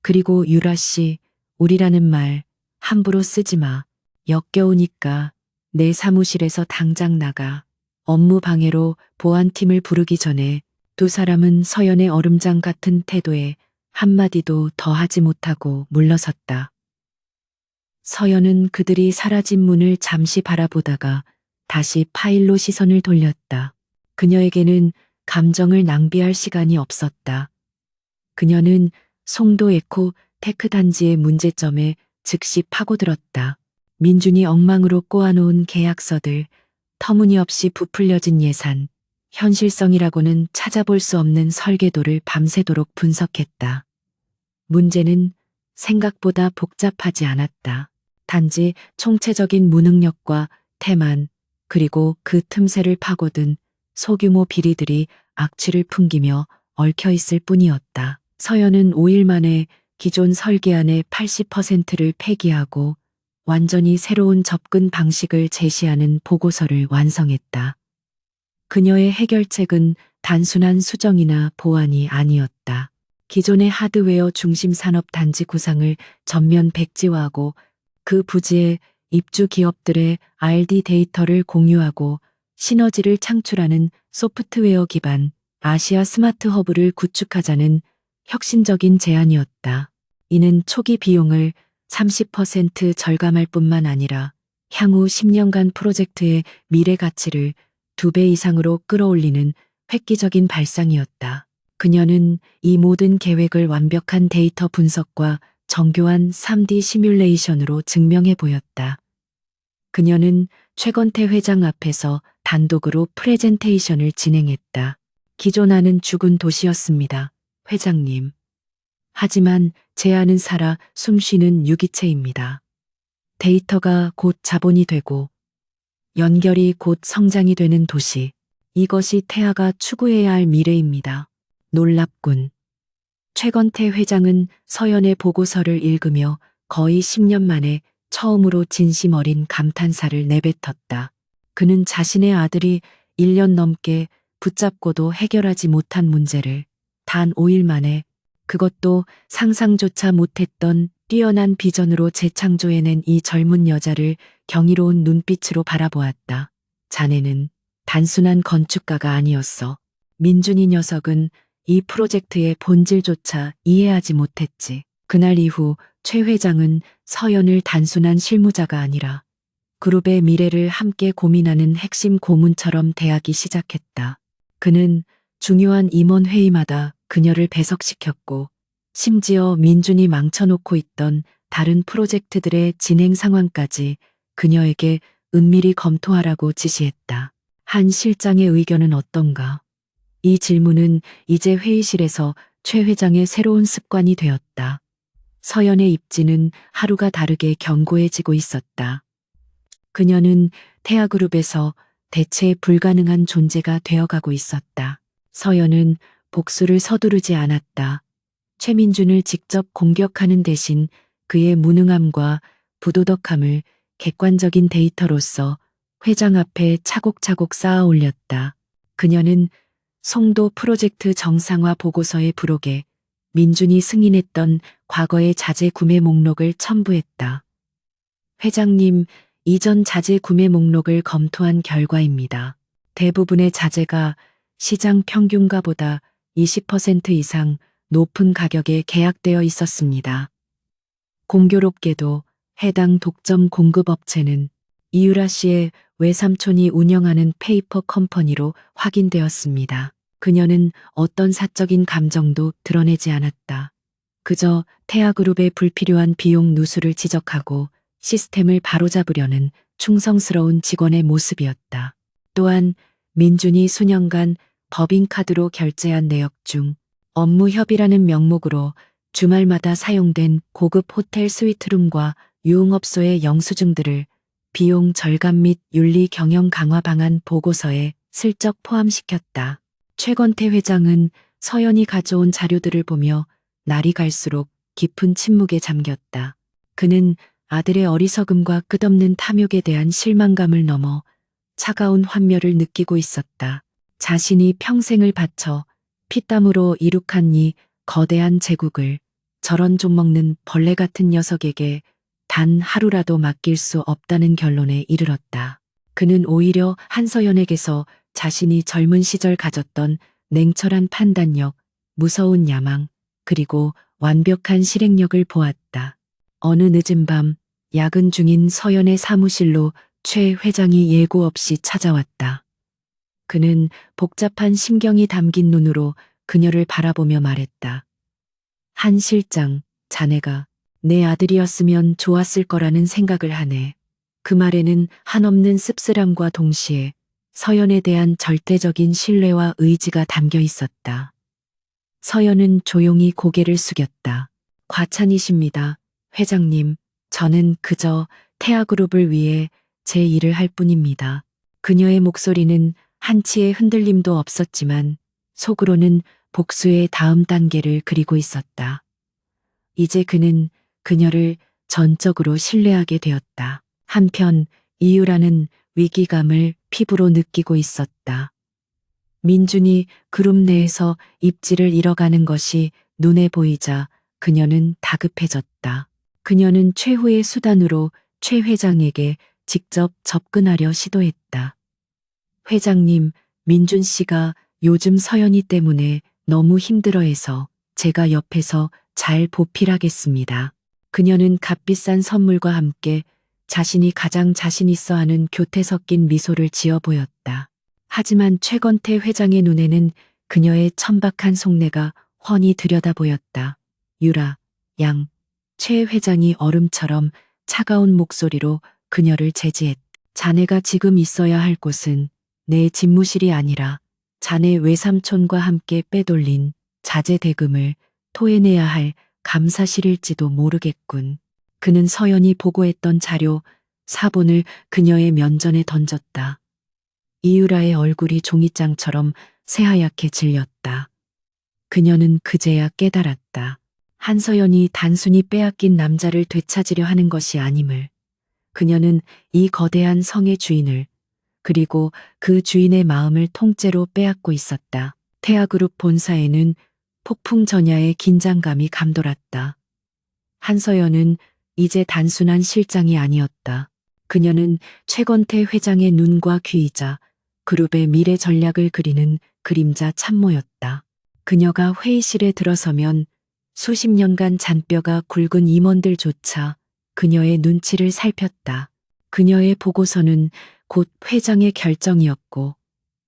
그리고 유라 씨, 우리라는 말 함부로 쓰지 마. 역겨우니까 내 사무실에서 당장 나가. 업무 방해로 보안팀을 부르기 전에 두 사람은 서연의 얼음장 같은 태도에 한마디도 더 하지 못하고 물러섰다. 서연은 그들이 사라진 문을 잠시 바라보다가 다시 파일로 시선을 돌렸다. 그녀에게는 감정을 낭비할 시간이 없었다. 그녀는 송도 에코 테크 단지의 문제점에 즉시 파고들었다. 민준이 엉망으로 꼬아놓은 계약서들, 터무니없이 부풀려진 예산, 현실성이라고는 찾아볼 수 없는 설계도를 밤새도록 분석했다. 문제는 생각보다 복잡하지 않았다. 단지 총체적인 무능력과 태만, 그리고 그 틈새를 파고든 소규모 비리들이 악취를 풍기며 얽혀 있을 뿐이었다. 서연은 5일 만에 기존 설계안의 80%를 폐기하고 완전히 새로운 접근 방식을 제시하는 보고서를 완성했다. 그녀의 해결책은 단순한 수정이나 보완이 아니었다. 기존의 하드웨어 중심 산업 단지 구상을 전면 백지화하고 그 부지에 입주 기업들의 R&D 데이터를 공유하고 시너지를 창출하는 소프트웨어 기반 아시아 스마트 허브를 구축하자는 혁신적인 제안이었다. 이는 초기 비용을 30% 절감할 뿐만 아니라 향후 10년간 프로젝트의 미래 가치를 2배 이상으로 끌어올리는 획기적인 발상이었다. 그녀는 이 모든 계획을 완벽한 데이터 분석과 정교한 3D 시뮬레이션으로 증명해 보였다. 그녀는 최건태 회장 앞에서 단독으로 프레젠테이션을 진행했다. 기존안은 죽은 도시였습니다. 회장님. 하지만 제 안은 살아 숨쉬는 유기체입니다. 데이터가 곧 자본이 되고 연결이 곧 성장이 되는 도시. 이것이 태아가 추구해야 할 미래입니다. 놀랍군. 최건태 회장은 서연의 보고서를 읽으며 거의 10년 만에 처음으로 진심 어린 감탄사를 내뱉었다. 그는 자신의 아들이 1년 넘게 붙잡고도 해결하지 못한 문제를 단 5일 만에, 그것도 상상조차 못했던 뛰어난 비전으로 재창조해낸 이 젊은 여자를 경이로운 눈빛으로 바라보았다. 자네는 단순한 건축가가 아니었어. 민준이 녀석은 이 프로젝트의 본질조차 이해하지 못했지. 그날 이후 최 회장은 서연을 단순한 실무자가 아니라 그룹의 미래를 함께 고민하는 핵심 고문처럼 대하기 시작했다. 그는 중요한 임원 회의마다 그녀를 배석시켰고, 심지어 민준이 망쳐놓고 있던 다른 프로젝트들의 진행 상황까지 그녀에게 은밀히 검토하라고 지시했다. 한 실장의 의견은 어떤가? 이 질문은 이제 회의실에서 최 회장의 새로운 습관이 되었다. 서연의 입지는 하루가 다르게 견고해지고 있었다. 그녀는 태아그룹에서 대체 불가능한 존재가 되어가고 있었다. 서연은 복수를 서두르지 않았다. 최민준을 직접 공격하는 대신 그의 무능함과 부도덕함을 객관적인 데이터로서 회장 앞에 차곡차곡 쌓아 올렸다. 그녀는 송도 프로젝트 정상화 보고서의 부록에 민준이 승인했던 과거의 자재 구매 목록을 첨부했다. 회장님, 이전 자재 구매 목록을 검토한 결과입니다. 대부분의 자재가 시장 평균가보다 20% 이상 높은 가격에 계약되어 있었습니다. 공교롭게도 해당 독점 공급업체는 이유라 씨의 외삼촌이 운영하는 페이퍼 컴퍼니로 확인되었습니다. 그녀는 어떤 사적인 감정도 드러내지 않았다. 그저 태아그룹의 불필요한 비용 누수를 지적하고 시스템을 바로잡으려는 충성스러운 직원의 모습이었다. 또한 민준이 수년간 법인카드로 결제한 내역 중 업무 협의라는 명목으로 주말마다 사용된 고급 호텔 스위트룸과 유흥업소의 영수증들을 비용 절감 및 윤리 경영 강화 방안 보고서에 슬쩍 포함시켰다. 최건태 회장은 서연이 가져온 자료들을 보며 날이 갈수록 깊은 침묵에 잠겼다. 그는 아들의 어리석음과 끝없는 탐욕에 대한 실망감을 넘어 차가운 환멸을 느끼고 있었다. 자신이 평생을 바쳐 피땀으로 이룩한 이 거대한 제국을 저런 좀먹는 벌레 같은 녀석에게 단 하루라도 맡길 수 없다는 결론에 이르렀다. 그는 오히려 한서연에게서 자신이 젊은 시절 가졌던 냉철한 판단력, 무서운 야망, 그리고 완벽한 실행력을 보았다. 어느 늦은 밤, 야근 중인 서연의 사무실로 최 회장이 예고 없이 찾아왔다. 그는 복잡한 심경이 담긴 눈으로 그녀를 바라보며 말했다. 한 실장, 자네가 내 아들이었으면 좋았을 거라는 생각을 하네. 그 말에는 한없는 씁쓸함과 동시에 서연에 대한 절대적인 신뢰와 의지가 담겨 있었다. 서연은 조용히 고개를 숙였다. 과찬이십니다, 회장님. 저는 그저 태아그룹을 위해 제 일을 할 뿐입니다. 그녀의 목소리는 한치의 흔들림도 없었지만 속으로는 복수의 다음 단계를 그리고 있었다. 이제 그는 그녀를 전적으로 신뢰하게 되었다. 한편 이유라는 위기감을 피부로 느끼고 있었다. 민준이 그룹 내에서 입지를 잃어가는 것이 눈에 보이자 그녀는 다급해졌다. 그녀는 최후의 수단으로 최 회장에게 직접 접근하려 시도했다. 회장님, 민준 씨가 요즘 서연이 때문에 너무 힘들어해서 제가 옆에서 잘 보필하겠습니다. 그녀는 값비싼 선물과 함께 자신이 가장 자신 있어 하는 교태 섞인 미소를 지어 보였다. 하지만 최건태 회장의 눈에는 그녀의 천박한 속내가 훤히 들여다 보였다. 유라, 양, 최 회장이 얼음처럼 차가운 목소리로 그녀를 제지했다. 자네가 지금 있어야 할 곳은 내 집무실이 아니라 자네 외삼촌과 함께 빼돌린 자재 대금을 토해내야 할 감사실일지도 모르겠군. 그는 서연이 보고했던 자료 사본을 그녀의 면전에 던졌다. 이유라의 얼굴이 종이장처럼 새하얗게 질렸다. 그녀는 그제야 깨달았다. 한서연이 단순히 빼앗긴 남자를 되찾으려 하는 것이 아님을. 그녀는 이 거대한 성의 주인을, 그리고 그 주인의 마음을 통째로 빼앗고 있었다. 태아그룹 본사에는 폭풍 전야의 긴장감이 감돌았다. 한서연은 이제 단순한 실장이 아니었다. 그녀는 최건태 회장의 눈과 귀이자 그룹의 미래 전략을 그리는 그림자 참모였다. 그녀가 회의실에 들어서면 수십 년간 잔뼈가 굵은 임원들조차 그녀의 눈치를 살폈다. 그녀의 보고서는 곧 회장의 결정이었고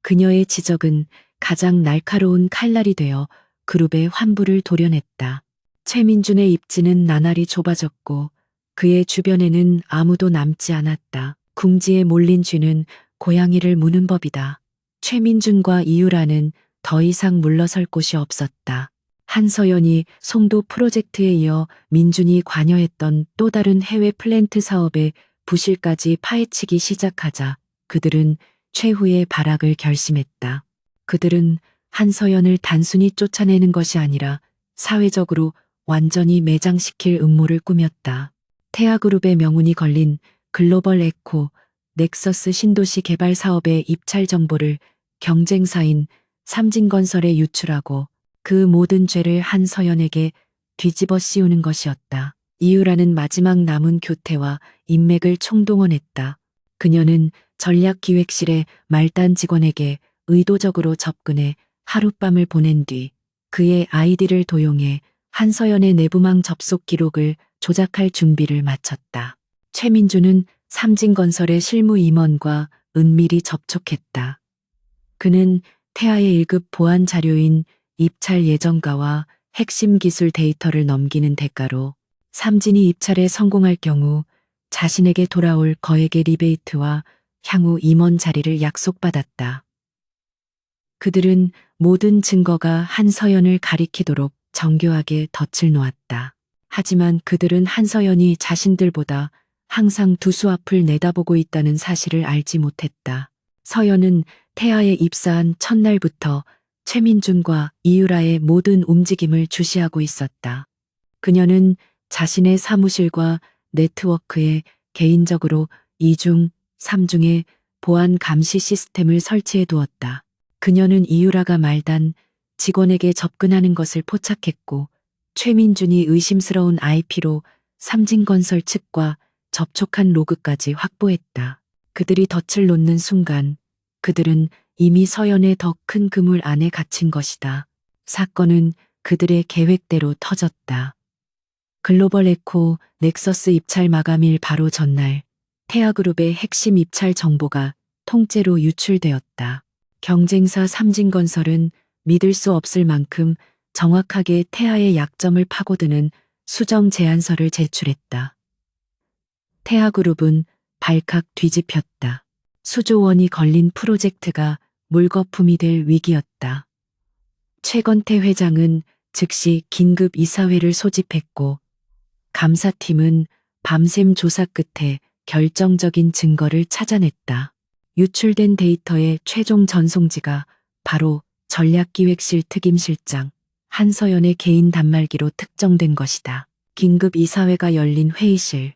그녀의 지적은 가장 날카로운 칼날이 되어 그룹의 환부를 도려냈다. 최민준의 입지는 나날이 좁아졌고 그의 주변에는 아무도 남지 않았다. 궁지에 몰린 쥐는 고양이를 무는 법이다. 최민준과 이유라는 더 이상 물러설 곳이 없었다. 한서연이 송도 프로젝트에 이어 민준이 관여했던 또 다른 해외 플랜트 사업의 부실까지 파헤치기 시작하자 그들은 최후의 발악을 결심했다. 그들은 한서연을 단순히 쫓아내는 것이 아니라 사회적으로 완전히 매장시킬 음모를 꾸몄다. 태아그룹의 명운이 걸린 글로벌 에코, 넥서스 신도시 개발 사업의 입찰 정보를 경쟁사인 삼진건설에 유출하고 그 모든 죄를 한서연에게 뒤집어 씌우는 것이었다. 이유라는 마지막 남은 교태와 인맥을 총동원했다. 그녀는 전략기획실의 말단 직원에게 의도적으로 접근해 하룻밤을 보낸 뒤 그의 아이디를 도용해 한서연의 내부망 접속 기록을 조작할 준비를 마쳤다. 최민주는 삼진건설의 실무 임원과 은밀히 접촉했다. 그는 태아의 1급 보안 자료인 입찰 예정가와 핵심 기술 데이터를 넘기는 대가로 삼진이 입찰에 성공할 경우 자신에게 돌아올 거액의 리베이트와 향후 임원 자리를 약속받았다. 그들은 모든 증거가 한서연을 가리키도록 정교하게 덫을 놓았다. 하지만 그들은 한서연이 자신들보다 항상 두 수 앞을 내다보고 있다는 사실을 알지 못했다. 서연은 태아에 입사한 첫날부터 최민준과 이유라의 모든 움직임을 주시하고 있었다. 그녀는 자신의 사무실과 네트워크에 개인적으로 2중, 3중의 보안 감시 시스템을 설치해 두었다. 그녀는 이유라가 말단 직원에게 접근하는 것을 포착했고 최민준이 의심스러운 IP로 삼진건설 측과 접촉한 로그까지 확보했다. 그들이 덫을 놓는 순간 그들은 이미 서연의 더 큰 그물 안에 갇힌 것이다. 사건은 그들의 계획대로 터졌다. 글로벌 에코 넥서스 입찰 마감일 바로 전날 태아그룹의 핵심 입찰 정보가 통째로 유출되었다. 경쟁사 삼진건설은 믿을 수 없을 만큼 정확하게 태아의 약점을 파고드는 수정 제안서를 제출했다. 태아그룹은 발칵 뒤집혔다. 수조 원이 걸린 프로젝트가 물거품이 될 위기였다. 최건태 회장은 즉시 긴급 이사회를 소집했고 감사팀은 밤샘 조사 끝에 결정적인 증거를 찾아냈다. 유출된 데이터의 최종 전송지가 바로 전략기획실 특임실장 한서연의 개인 단말기로 특정된 것이다. 긴급 이사회가 열린 회의실.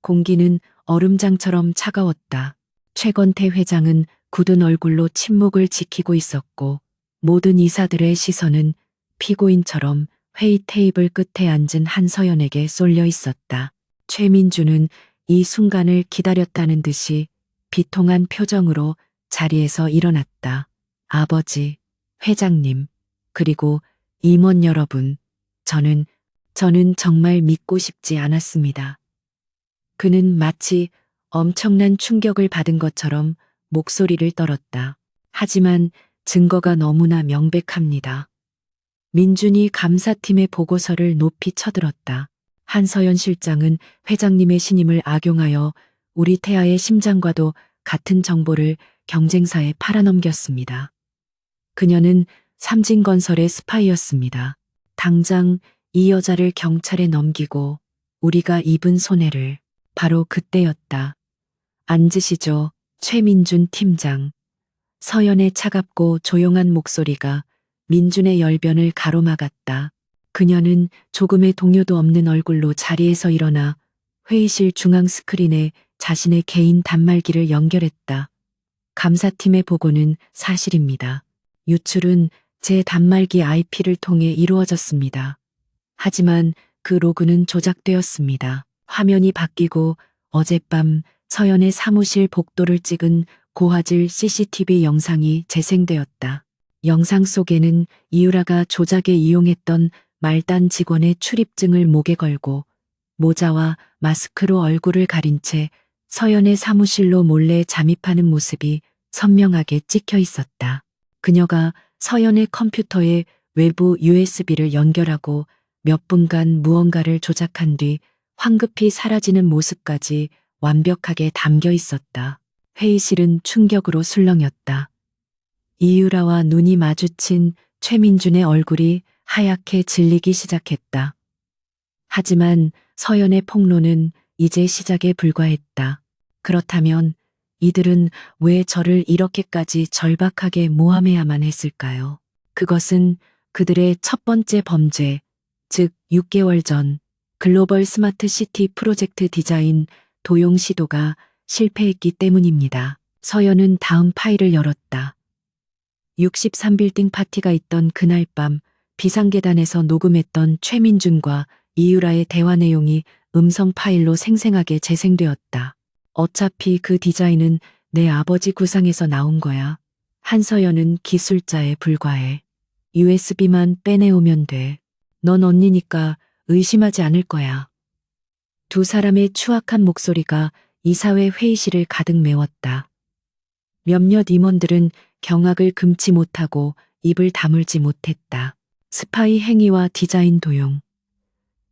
공기는 얼음장처럼 차가웠다. 최건태 회장은 굳은 얼굴로 침묵을 지키고 있었고 모든 이사들의 시선은 피고인처럼 회의 테이블 끝에 앉은 한서연에게 쏠려 있었다. 최민주는 이 순간을 기다렸다는 듯이 비통한 표정으로 자리에서 일어났다. 아버지, 회장님, 그리고 임원 여러분, 저는 정말 믿고 싶지 않았습니다. 그는 마치 엄청난 충격을 받은 것처럼 목소리를 떨었다. 하지만 증거가 너무나 명백합니다. 민준이 감사팀의 보고서를 높이 쳐들었다. 한서연 실장은 회장님의 신임을 악용하여 우리 태아의 심장과도 같은 정보를 경쟁사에 팔아넘겼습니다. 그녀는 삼진건설의 스파이였습니다. 당장 이 여자를 경찰에 넘기고 우리가 입은 손해를. 바로 그때였다. 앉으시죠, 최민준 팀장. 서연의 차갑고 조용한 목소리가 민준의 열변을 가로막았다. 그녀는 조금의 동요도 없는 얼굴로 자리에서 일어나 회의실 중앙 스크린에 자신의 개인 단말기를 연결했다. 감사팀의 보고는 사실입니다. 유출은 제 단말기 IP를 통해 이루어졌습니다. 하지만 그 로그는 조작되었습니다. 화면이 바뀌고 어젯밤 서연의 사무실 복도를 찍은 고화질 CCTV 영상이 재생되었다. 영상 속에는 이유라가 조작에 이용했던 말단 직원의 출입증을 목에 걸고 모자와 마스크로 얼굴을 가린 채 서연의 사무실로 몰래 잠입하는 모습이 선명하게 찍혀 있었다. 그녀가 서연의 컴퓨터에 외부 USB를 연결하고 몇 분간 무언가를 조작한 뒤 황급히 사라지는 모습까지 완벽하게 담겨 있었다. 회의실은 충격으로 술렁였다. 이유라와 눈이 마주친 최민준의 얼굴이 하얗게 질리기 시작했다. 하지만 서연의 폭로는 이제 시작에 불과했다. 그렇다면 이들은 왜 저를 이렇게까지 절박하게 모함해야만 했을까요? 그것은 그들의 첫 번째 범죄, 즉 6개월 전 글로벌 스마트 시티 프로젝트 디자인 도용 시도가 실패했기 때문입니다. 서연은 다음 파일을 열었다. 63빌딩 파티가 있던 그날 밤 비상계단에서 녹음했던 최민준과 이유라의 대화 내용이 음성 파일로 생생하게 재생되었다. 어차피 그 디자인은 내 아버지 구상에서 나온 거야. 한서연은 기술자에 불과해. USB만 빼내오면 돼. 넌 언니니까 의심하지 않을 거야. 두 사람의 추악한 목소리가 이사회 회의실을 가득 메웠다. 몇몇 임원들은 경악을 금치 못하고 입을 다물지 못했다. 스파이 행위와 디자인 도용.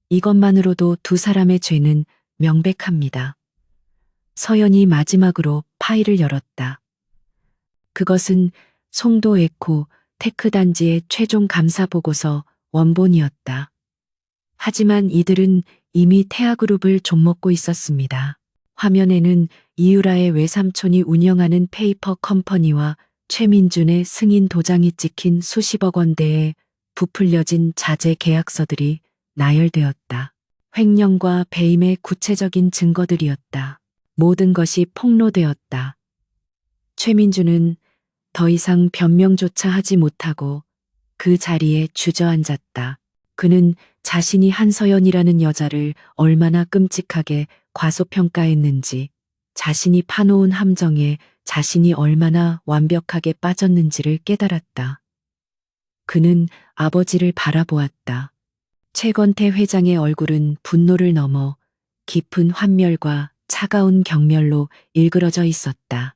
이것만으로도 두 사람의 죄는 명백합니다. 서연이 마지막으로 파일을 열었다. 그것은 송도 에코 테크 단지의 최종 감사 보고서 원본이었다. 하지만 이들은 이미 태아그룹을 좀먹고 있었습니다. 화면에는 이유라의 외삼촌이 운영하는 페이퍼 컴퍼니와 최민준의 승인 도장이 찍힌 수십억 원대의 부풀려진 자재 계약서들이 나열되었다. 횡령과 배임의 구체적인 증거들이었다. 모든 것이 폭로되었다. 최민준은 더 이상 변명조차 하지 못하고 그 자리에 주저앉았다. 그는 자신이 한서연이라는 여자를 얼마나 끔찍하게 과소평가했는지, 자신이 파놓은 함정에 자신이 얼마나 완벽하게 빠졌는지를 깨달았다. 그는 아버지를 바라보았다. 최건태 회장의 얼굴은 분노를 넘어 깊은 환멸과 차가운 경멸로 일그러져 있었다.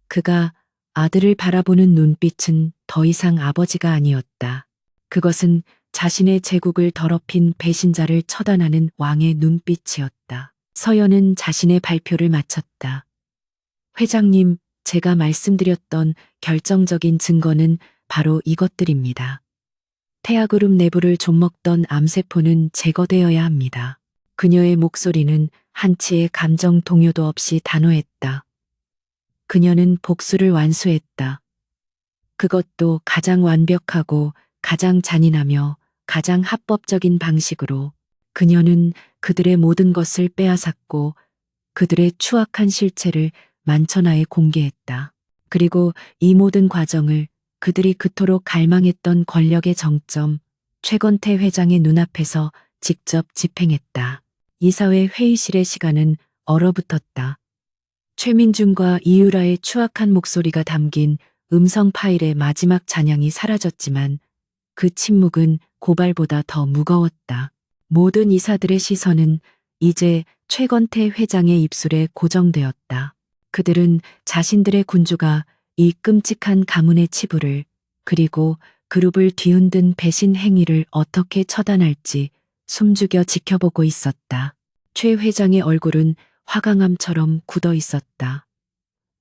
그가 아들을 바라보는 눈빛은 더 이상 아버지가 아니었다. 그것은 자신의 제국을 더럽힌 배신자를 처단하는 왕의 눈빛이었다. 서연은 자신의 발표를 마쳤다. 회장님, 제가 말씀드렸던 결정적인 증거는 바로 이것들입니다. 태아그룹 내부를 좀먹던 암세포는 제거되어야 합니다. 그녀의 목소리는 한치의 감정 동요도 없이 단호했다. 그녀는 복수를 완수했다. 그것도 가장 완벽하고 가장 잔인하며 가장 합법적인 방식으로. 그녀는 그들의 모든 것을 빼앗았고 그들의 추악한 실체를 만천하에 공개했다. 그리고 이 모든 과정을 그들이 그토록 갈망했던 권력의 정점, 최건태 회장의 눈앞에서 직접 집행했다. 이사회 회의실의 시간은 얼어붙었다. 최민준과 이유라의 추악한 목소리가 담긴 음성 파일의 마지막 잔향이 사라졌지만 그 침묵은 고발보다 더 무거웠다. 모든 이사들의 시선은 이제 최건태 회장의 입술에 고정되었다. 그들은 자신들의 군주가 이 끔찍한 가문의 치부를 그리고 그룹을 뒤흔든 배신 행위를 어떻게 처단할지 숨죽여 지켜보고 있었다. 최 회장의 얼굴은 화강암처럼 굳어 있었다.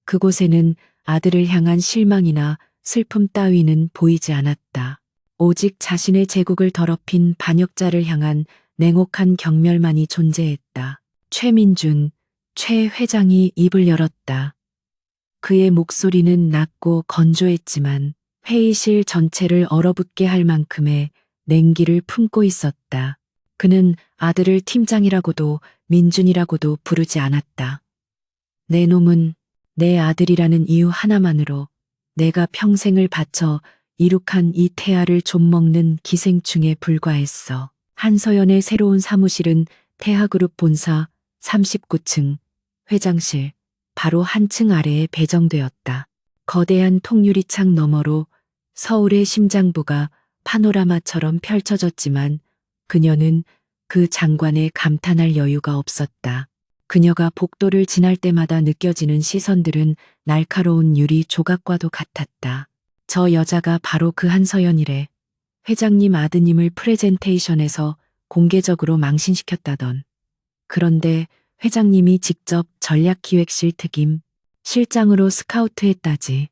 그곳에는 아들을 향한 실망이나 슬픔 따위는 보이지 않았다. 오직 자신의 제국을 더럽힌 반역자를 향한 냉혹한 경멸만이 존재했다. 최민준, 최 회장이 입을 열었다. 그의 목소리는 낮고 건조했지만 회의실 전체를 얼어붙게 할 만큼의 냉기를 품고 있었다. 그는 아들을 팀장이라고도 민준이라고도 부르지 않았다. 내 놈은 내 아들이라는 이유 하나만으로 내가 평생을 바쳐 이룩한 이 태아를 좀먹는 기생충에 불과했어. 한서연의 새로운 사무실은 태아그룹 본사 39층 회장실 바로 한 층 아래에 배정되었다. 거대한 통유리창 너머로 서울의 심장부가 파노라마처럼 펼쳐졌지만 그녀는 그 장관에 감탄할 여유가 없었다. 그녀가 복도를 지날 때마다 느껴지는 시선들은 날카로운 유리 조각과도 같았다. 저 여자가 바로 그 한서연이래. 회장님 아드님을 프레젠테이션에서 공개적으로 망신시켰다던. 그런데 회장님이 직접 전략기획실 특임 실장으로 스카우트했다지.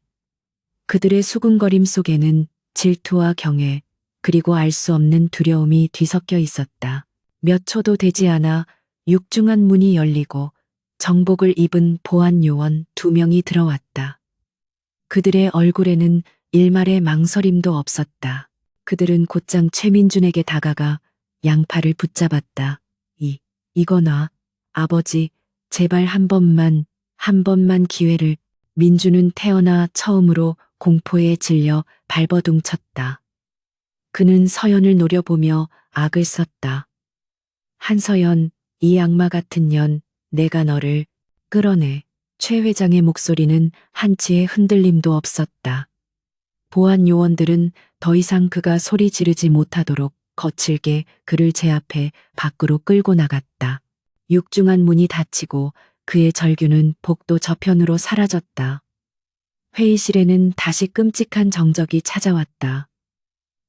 그들의 수군거림 속에는 질투와 경애, 그리고 알 수 없는 두려움이 뒤섞여 있었다. 몇 초도 되지 않아 육중한 문이 열리고 정복을 입은 보안 요원 2명이 들어왔다. 그들의 얼굴에는 일말의 망설임도 없었다. 그들은 곧장 최민준에게 다가가 양팔을 붙잡았다. 이거나, 아버지, 제발 한 번만 기회를. 민준은 태어나 처음으로 공포에 질려 발버둥 쳤다. 그는 서연을 노려보며 악을 썼다. 한서연, 이 악마 같은 년, 내가 너를 끌어내. 최 회장의 목소리는 한치의 흔들림도 없었다. 보안 요원들은 더 이상 그가 소리 지르지 못하도록 거칠게 그를 제압해 밖으로 끌고 나갔다. 육중한 문이 닫히고 그의 절규는 복도 저편으로 사라졌다. 회의실에는 다시 끔찍한 정적이 찾아왔다.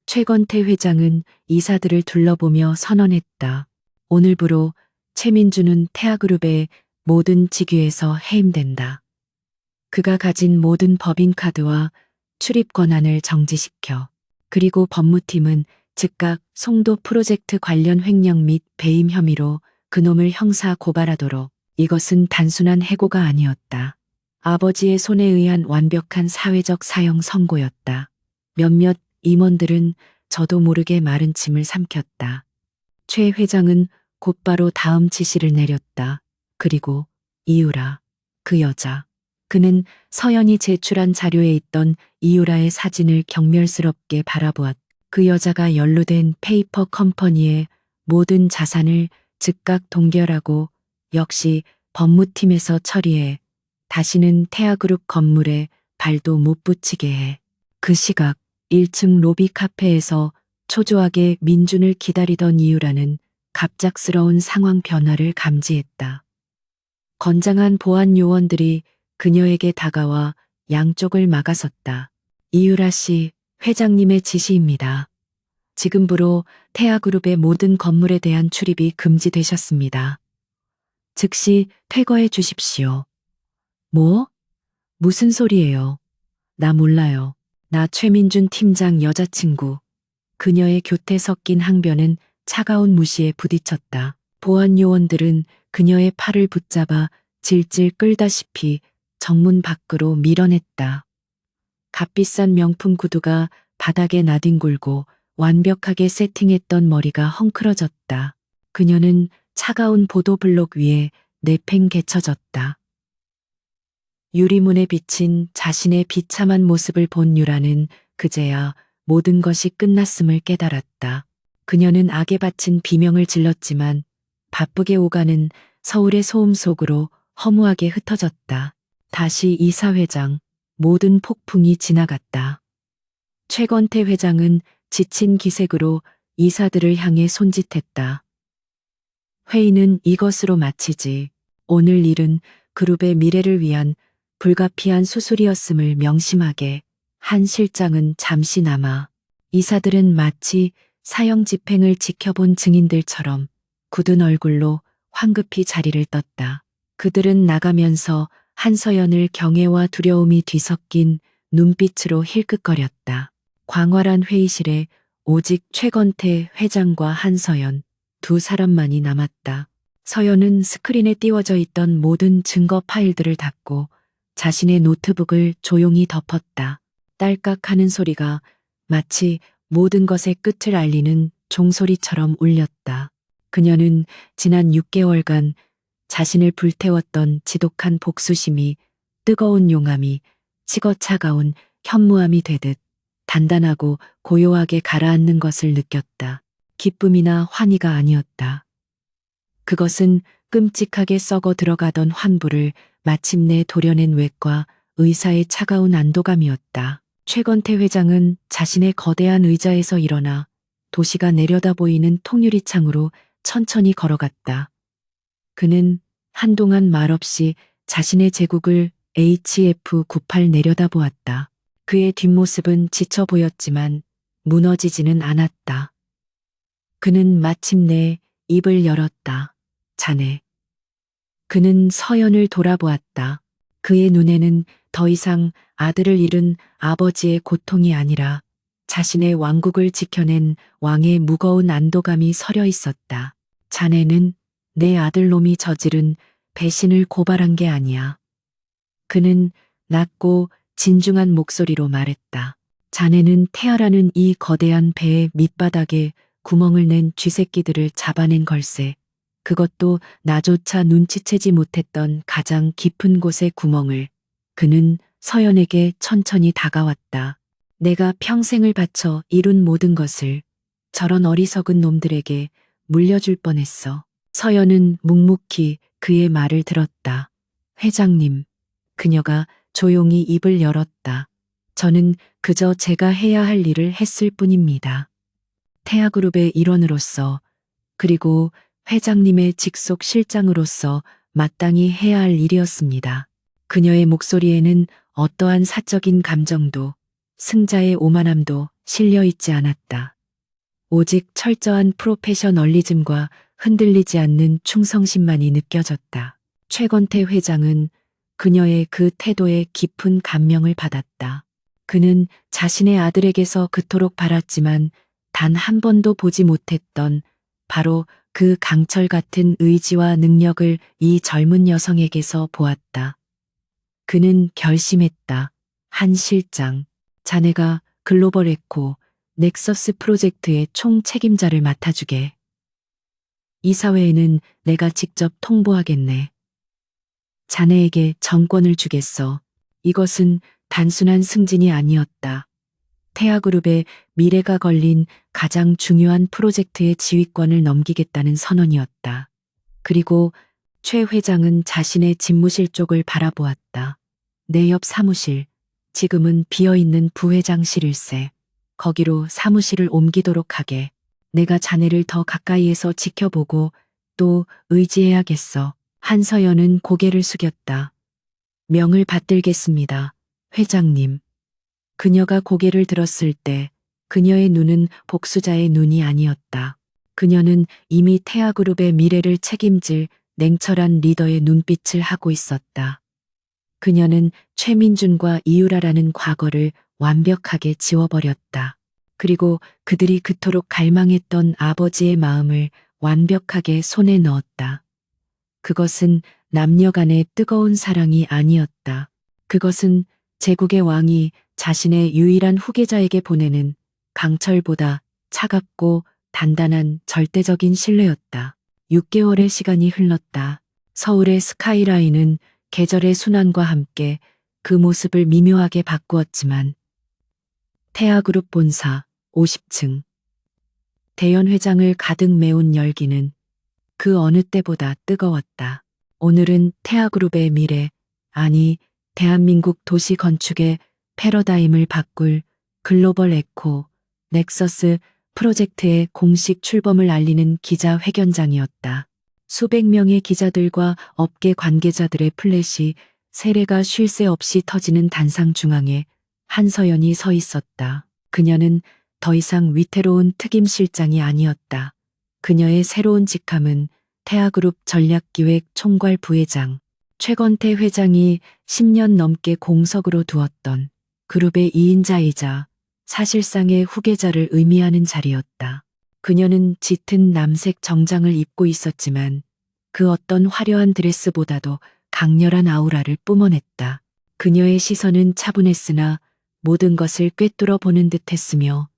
최건태 회장은 이사들을 둘러보며 선언했다. 오늘부로 최민주는 태아그룹의 모든 직위에서 해임된다. 그가 가진 모든 법인카드와 출입 권한을 정지시켜. 그리고 법무팀은 즉각 송도 프로젝트 관련 횡령 및 배임 혐의로 그놈을 형사 고발하도록. 이것은 단순한 해고가 아니었다. 아버지의 손에 의한 완벽한 사회적 사형 선고였다. 몇몇 임원들은 저도 모르게 마른 침을 삼켰다. 최 회장은 곧바로 다음 지시를 내렸다. 그리고 이유라, 그 여자. 그는 서연이 제출한 자료에 있던 이유라의 사진을 경멸스럽게 바라보았다. 그 여자가 연루된 페이퍼 컴퍼니의 모든 자산을 즉각 동결하고 역시 법무팀에서 처리해 다시는 태아그룹 건물에 발도 못 붙이게 해. 그 시각 1층 로비 카페에서 초조하게 민준을 기다리던 이유라는 갑작스러운 상황 변화를 감지했다. 건장한 보안 요원들이 그녀에게 다가와 양쪽을 막아섰다. 이유라 씨, 회장님의 지시입니다. 지금부로 태아그룹의 모든 건물에 대한 출입이 금지되셨습니다. 즉시 퇴거해 주십시오. 뭐? 무슨 소리예요? 나 몰라요. 나 최민준 팀장 여자친구. 그녀의 곁에 섞인 항변은 차가운 무시에 부딪혔다. 보안 요원들은 그녀의 팔을 붙잡아 질질 끌다시피 정문 밖으로 밀어냈다. 값비싼 명품 구두가 바닥에 나뒹굴고 완벽하게 세팅했던 머리가 헝클어졌다. 그녀는 차가운 보도블록 위에 내팽개쳐졌다. 유리문에 비친 자신의 비참한 모습을 본 유라는 그제야 모든 것이 끝났음을 깨달았다. 그녀는 악에 바친 비명을 질렀지만 바쁘게 오가는 서울의 소음 속으로 허무하게 흩어졌다. 다시 이사회장, 모든 폭풍이 지나갔다. 최건태 회장은 지친 기색으로 이사들을 향해 손짓했다. 회의는 이것으로 마치지. 오늘 일은 그룹의 미래를 위한 불가피한 수술이었음을 명심하게. 한 실장은 잠시 남아 이사들은 마치 사형 집행을 지켜본 증인들처럼 굳은 얼굴로 황급히 자리를 떴다. 그들은 나가면서 한서연을 경애와 두려움이 뒤섞인 눈빛으로 힐끗거렸다. 광활한 회의실에 오직 최건태 회장과 한서연 두 사람만이 남았다. 서연은 스크린에 띄워져 있던 모든 증거 파일들을 닫고 자신의 노트북을 조용히 덮었다. 딸깍 하는 소리가 마치 모든 것의 끝을 알리는 종소리처럼 울렸다. 그녀는 지난 6개월간 자신을 불태웠던 지독한 복수심이 뜨거운 용암이 식어 차가운 현무암이 되듯 단단하고 고요하게 가라앉는 것을 느꼈다. 기쁨이나 환희가 아니었다. 그것은 끔찍하게 썩어 들어가던 환부를 마침내 도려낸 외과 의사의 차가운 안도감이었다. 최건태 회장은 자신의 거대한 의자에서 일어나 도시가 내려다 보이는 통유리 창으로 천천히 걸어갔다. 그는 한동안 말없이 자신의 제국을 HF98 내려다보았다. 그의 뒷모습은 지쳐 보였지만 무너지지는 않았다. 그는 마침내 입을 열었다. 자네. 그는 서연을 돌아보았다. 그의 눈에는 더 이상 아들을 잃은 아버지의 고통이 아니라 자신의 왕국을 지켜낸 왕의 무거운 안도감이 서려 있었다. 자네는 내 아들놈이 저지른 배신을 고발한 게 아니야. 그는 낮고 진중한 목소리로 말했다. 자네는 태아라는 이 거대한 배의 밑바닥에 구멍을 낸 쥐새끼들을 잡아낸 걸세. 그것도 나조차 눈치채지 못했던 가장 깊은 곳의 구멍을. 그는 서연에게 천천히 다가왔다. 내가 평생을 바쳐 이룬 모든 것을 저런 어리석은 놈들에게 물려줄 뻔했어. 서연은 묵묵히 그의 말을 들었다. 회장님. 그녀가 조용히 입을 열었다. 저는 그저 제가 해야 할 일을 했을 뿐입니다. 태아그룹의 일원으로서 그리고 회장님의 직속 실장으로서 마땅히 해야 할 일이었습니다. 그녀의 목소리에는 어떠한 사적인 감정도 승자의 오만함도 실려 있지 않았다. 오직 철저한 프로페셔널리즘과 흔들리지 않는 충성심만이 느껴졌다. 최건태 회장은 그녀의 그 태도에 깊은 감명을 받았다. 그는 자신의 아들에게서 그토록 바랐지만 단 한 번도 보지 못했던 바로 그 강철 같은 의지와 능력을 이 젊은 여성에게서 보았다. 그는 결심했다. 한 실장, 자네가 글로벌 에코 넥서스 프로젝트의 총 책임자를 맡아주게. 이 사회에는 내가 직접 통보하겠네. 자네에게 정권을 주겠어. 이것은 단순한 승진이 아니었다. 태아그룹의 미래가 걸린 가장 중요한 프로젝트의 지휘권을 넘기겠다는 선언이었다. 그리고 최 회장은 자신의 집무실 쪽을 바라보았다. 내 옆 사무실, 지금은 비어있는 부회장실일세. 거기로 사무실을 옮기도록 하게. 내가 자네를 더 가까이에서 지켜보고 또 의지해야겠어. 한서연은 고개를 숙였다. 명을 받들겠습니다. 회장님. 그녀가 고개를 들었을 때 그녀의 눈은 복수자의 눈이 아니었다. 그녀는 이미 태아그룹의 미래를 책임질 냉철한 리더의 눈빛을 하고 있었다. 그녀는 최민준과 이유라라는 과거를 완벽하게 지워버렸다. 그리고 그들이 그토록 갈망했던 아버지의 마음을 완벽하게 손에 넣었다. 그것은 남녀 간의 뜨거운 사랑이 아니었다. 그것은 제국의 왕이 자신의 유일한 후계자에게 보내는 강철보다 차갑고 단단한 절대적인 신뢰였다. 6개월의 시간이 흘렀다. 서울의 스카이라인은 계절의 순환과 함께 그 모습을 미묘하게 바꾸었지만 태아그룹 본사 50층 대연 회장을 가득 메운 열기는 그 어느 때보다 뜨거웠다. 오늘은 태아그룹의 미래, 아니 대한민국 도시 건축의 패러다임을 바꿀 글로벌 에코 넥서스 프로젝트의 공식 출범을 알리는 기자회견장이었다. 수백 명의 기자들과 업계 관계자들의 플랫이 세례가 쉴 새 없이 터지는 단상 중앙에 한서연이 서 있었다. 그녀는 더 이상 위태로운 특임 실장이 아니었다. 그녀의 새로운 직함은 태아그룹 전략기획 총괄 부회장, 최건태 회장이 10년 넘게 공석으로 두었던 그룹의 2인자이자 사실상의 후계자를 의미하는 자리였다. 그녀는 짙은 남색 정장을 입고 있었지만 그 어떤 화려한 드레스보다도 강렬한 아우라를 뿜어냈다. 그녀의 시선은 차분했으나 모든 것을 꿰뚫어 보는 듯했으며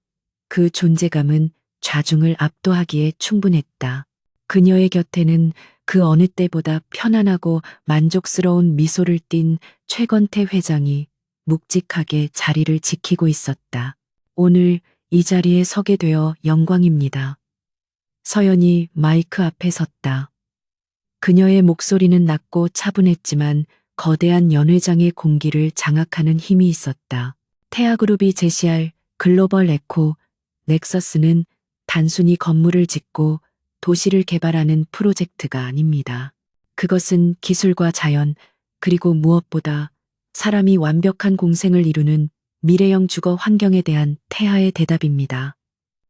그 존재감은 좌중을 압도하기에 충분했다. 그녀의 곁에는 그 어느 때보다 편안하고 만족스러운 미소를 띤 최건태 회장이 묵직하게 자리를 지키고 있었다. 오늘 이 자리에 서게 되어 영광입니다. 서연이 마이크 앞에 섰다. 그녀의 목소리는 낮고 차분했지만 거대한 연회장의 공기를 장악하는 힘이 있었다. 태아그룹이 제시할 글로벌 에코 넥서스는 단순히 건물을 짓고 도시를 개발하는 프로젝트가 아닙니다. 그것은 기술과 자연, 그리고 무엇보다 사람이 완벽한 공생을 이루는 미래형 주거 환경에 대한 태하의 대답입니다.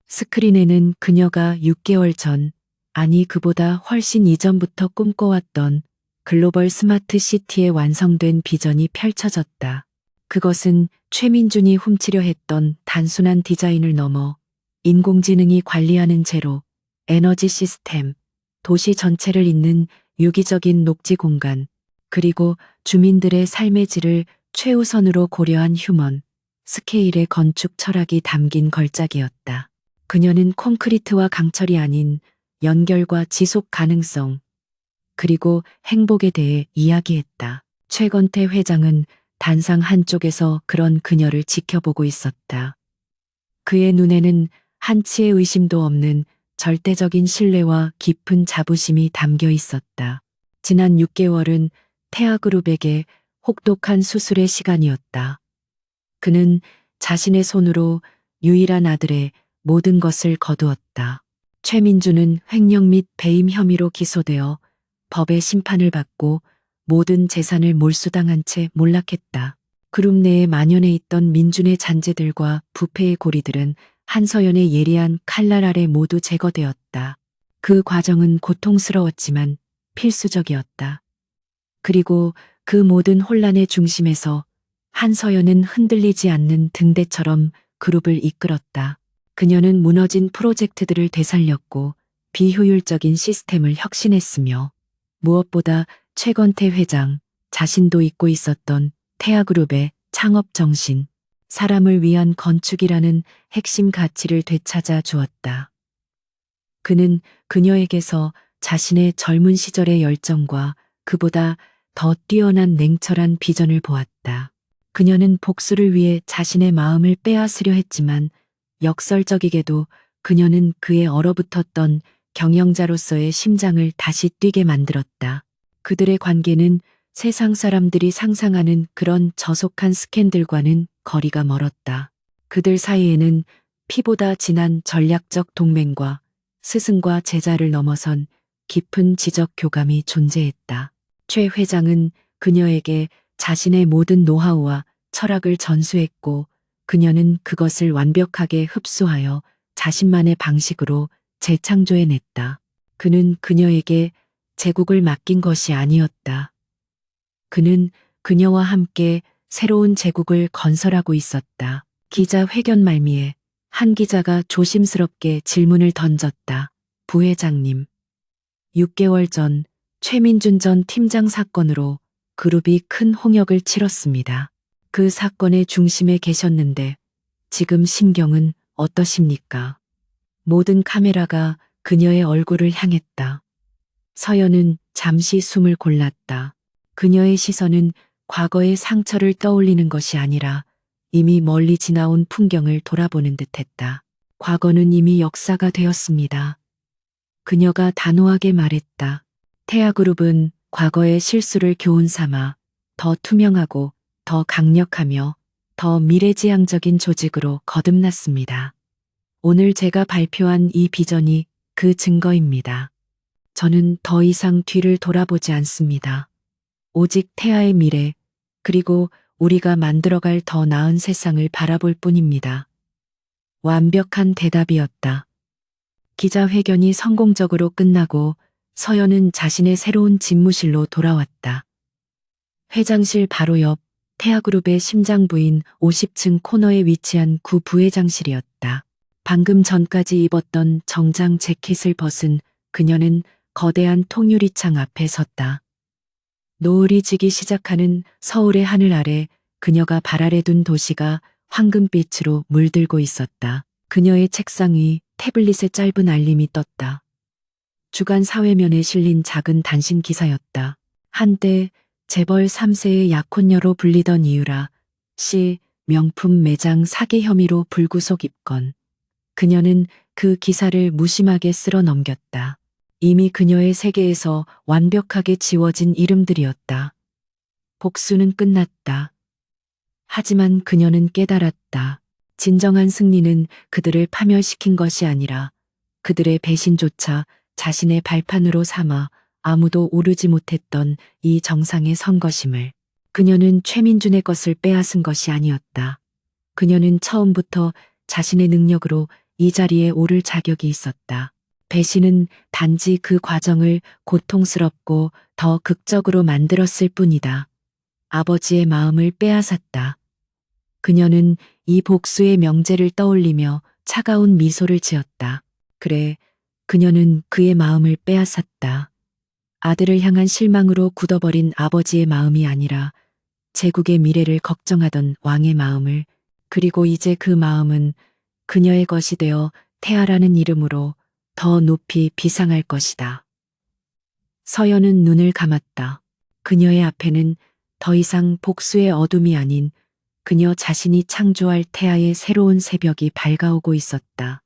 스크린에는 그녀가 6개월 전, 아니 그보다 훨씬 이전부터 꿈꿔왔던 글로벌 스마트 시티의 완성된 비전이 펼쳐졌다. 그것은 최민준이 훔치려 했던 단순한 디자인을 넘어 인공지능이 관리하는 제로, 에너지 시스템, 도시 전체를 잇는 유기적인 녹지 공간, 그리고 주민들의 삶의 질을 최우선으로 고려한 휴먼, 스케일의 건축 철학이 담긴 걸작이었다. 그녀는 콘크리트와 강철이 아닌 연결과 지속 가능성, 그리고 행복에 대해 이야기했다. 최건태 회장은 단상 한쪽에서 그런 그녀를 지켜보고 있었다. 그의 눈에는 한치의 의심도 없는 절대적인 신뢰와 깊은 자부심이 담겨 있었다. 지난 6개월은 태아그룹에게 혹독한 수술의 시간이었다. 그는 자신의 손으로 유일한 아들의 모든 것을 거두었다. 최민주는 횡령 및 배임 혐의로 기소되어 법의 심판을 받고 모든 재산을 몰수당한 채 몰락했다. 그룹 내에 만연해 있던 민준의 잔재들과 부패의 고리들은 한서연의 예리한 칼날 아래 모두 제거되었다. 그 과정은 고통스러웠지만 필수적이었다. 그리고 그 모든 혼란의 중심에서 한서연은 흔들리지 않는 등대처럼 그룹을 이끌었다. 그녀는 무너진 프로젝트들을 되살렸고 비효율적인 시스템을 혁신했으며 무엇보다 최건태 회장 자신도 잊고 있었던 태아그룹의 창업 정신, 사람을 위한 건축이라는 핵심 가치를 되찾아 주었다. 그는 그녀에게서 자신의 젊은 시절의 열정과 그보다 더 뛰어난 냉철한 비전을 보았다. 그녀는 복수를 위해 자신의 마음을 빼앗으려 했지만 역설적이게도 그녀는 그의 얼어붙었던 경영자로서의 심장을 다시 뛰게 만들었다. 그들의 관계는 세상 사람들이 상상하는 그런 저속한 스캔들과는 거리가 멀었다. 그들 사이에는 피보다 진한 전략적 동맹과 스승과 제자를 넘어선 깊은 지적 교감이 존재했다. 최 회장은 그녀에게 자신의 모든 노하우와 철학을 전수했고 그녀는 그것을 완벽하게 흡수하여 자신만의 방식으로 재창조해냈다. 그는 그녀에게 제국을 맡긴 것이 아니었다. 그는 그녀와 함께 새로운 제국을 건설하고 있었다. 기자회견 말미에 한 기자가 조심스럽게 질문을 던졌다. 부회장님, 6개월 전 최민준 전 팀장 사건으로 그룹이 큰 홍역을 치렀습니다. 그 사건의 중심에 계셨는데 지금 심경은 어떠십니까? 모든 카메라가 그녀의 얼굴을 향했다. 서연은 잠시 숨을 골랐다. 그녀의 시선은 과거의 상처를 떠올리는 것이 아니라 이미 멀리 지나온 풍경을 돌아보는 듯했다. 과거는 이미 역사가 되었습니다. 그녀가 단호하게 말했다. 태아그룹은 과거의 실수를 교훈 삼아 더 투명하고 더 강력하며 더 미래지향적인 조직으로 거듭났습니다. 오늘 제가 발표한 이 비전이 그 증거입니다. 저는 더 이상 뒤를 돌아보지 않습니다. 오직 태아의 미래, 그리고 우리가 만들어갈 더 나은 세상을 바라볼 뿐입니다. 완벽한 대답이었다. 기자회견이 성공적으로 끝나고 서연은 자신의 새로운 집무실로 돌아왔다. 회장실 바로 옆 태아그룹의 심장부인 50층 코너에 위치한 구 부회장실이었다. 방금 전까지 입었던 정장 재킷을 벗은 그녀는 거대한 통유리창 앞에 섰다. 노을이 지기 시작하는 서울의 하늘 아래 그녀가 발 아래 둔 도시가 황금빛으로 물들고 있었다. 그녀의 책상 위 태블릿에 짧은 알림이 떴다. 주간 사회면에 실린 작은 단신 기사였다. 한때 재벌 3세의 약혼녀로 불리던 이유라 씨 명품 매장 사기 혐의로 불구속 입건. 그녀는 그 기사를 무심하게 쓸어 넘겼다. 이미 그녀의 세계에서 완벽하게 지워진 이름들이었다. 복수는 끝났다. 하지만 그녀는 깨달았다. 진정한 승리는 그들을 파멸시킨 것이 아니라 그들의 배신조차 자신의 발판으로 삼아 아무도 오르지 못했던 이 정상에 선 것임을. 그녀는 최민준의 것을 빼앗은 것이 아니었다. 그녀는 처음부터 자신의 능력으로 이 자리에 오를 자격이 있었다. 배신은 단지 그 과정을 고통스럽고 더 극적으로 만들었을 뿐이다. 아버지의 마음을 빼앗았다. 그녀는 이 복수의 명제를 떠올리며 차가운 미소를 지었다. 그래, 그녀는 그의 마음을 빼앗았다. 아들을 향한 실망으로 굳어버린 아버지의 마음이 아니라 제국의 미래를 걱정하던 왕의 마음을, 그리고 이제 그 마음은 그녀의 것이 되어 태아라는 이름으로 더 높이 비상할 것이다. 서연은 눈을 감았다. 그녀의 앞에는 더 이상 복수의 어둠이 아닌 그녀 자신이 창조할 태아의 새로운 새벽이 밝아오고 있었다.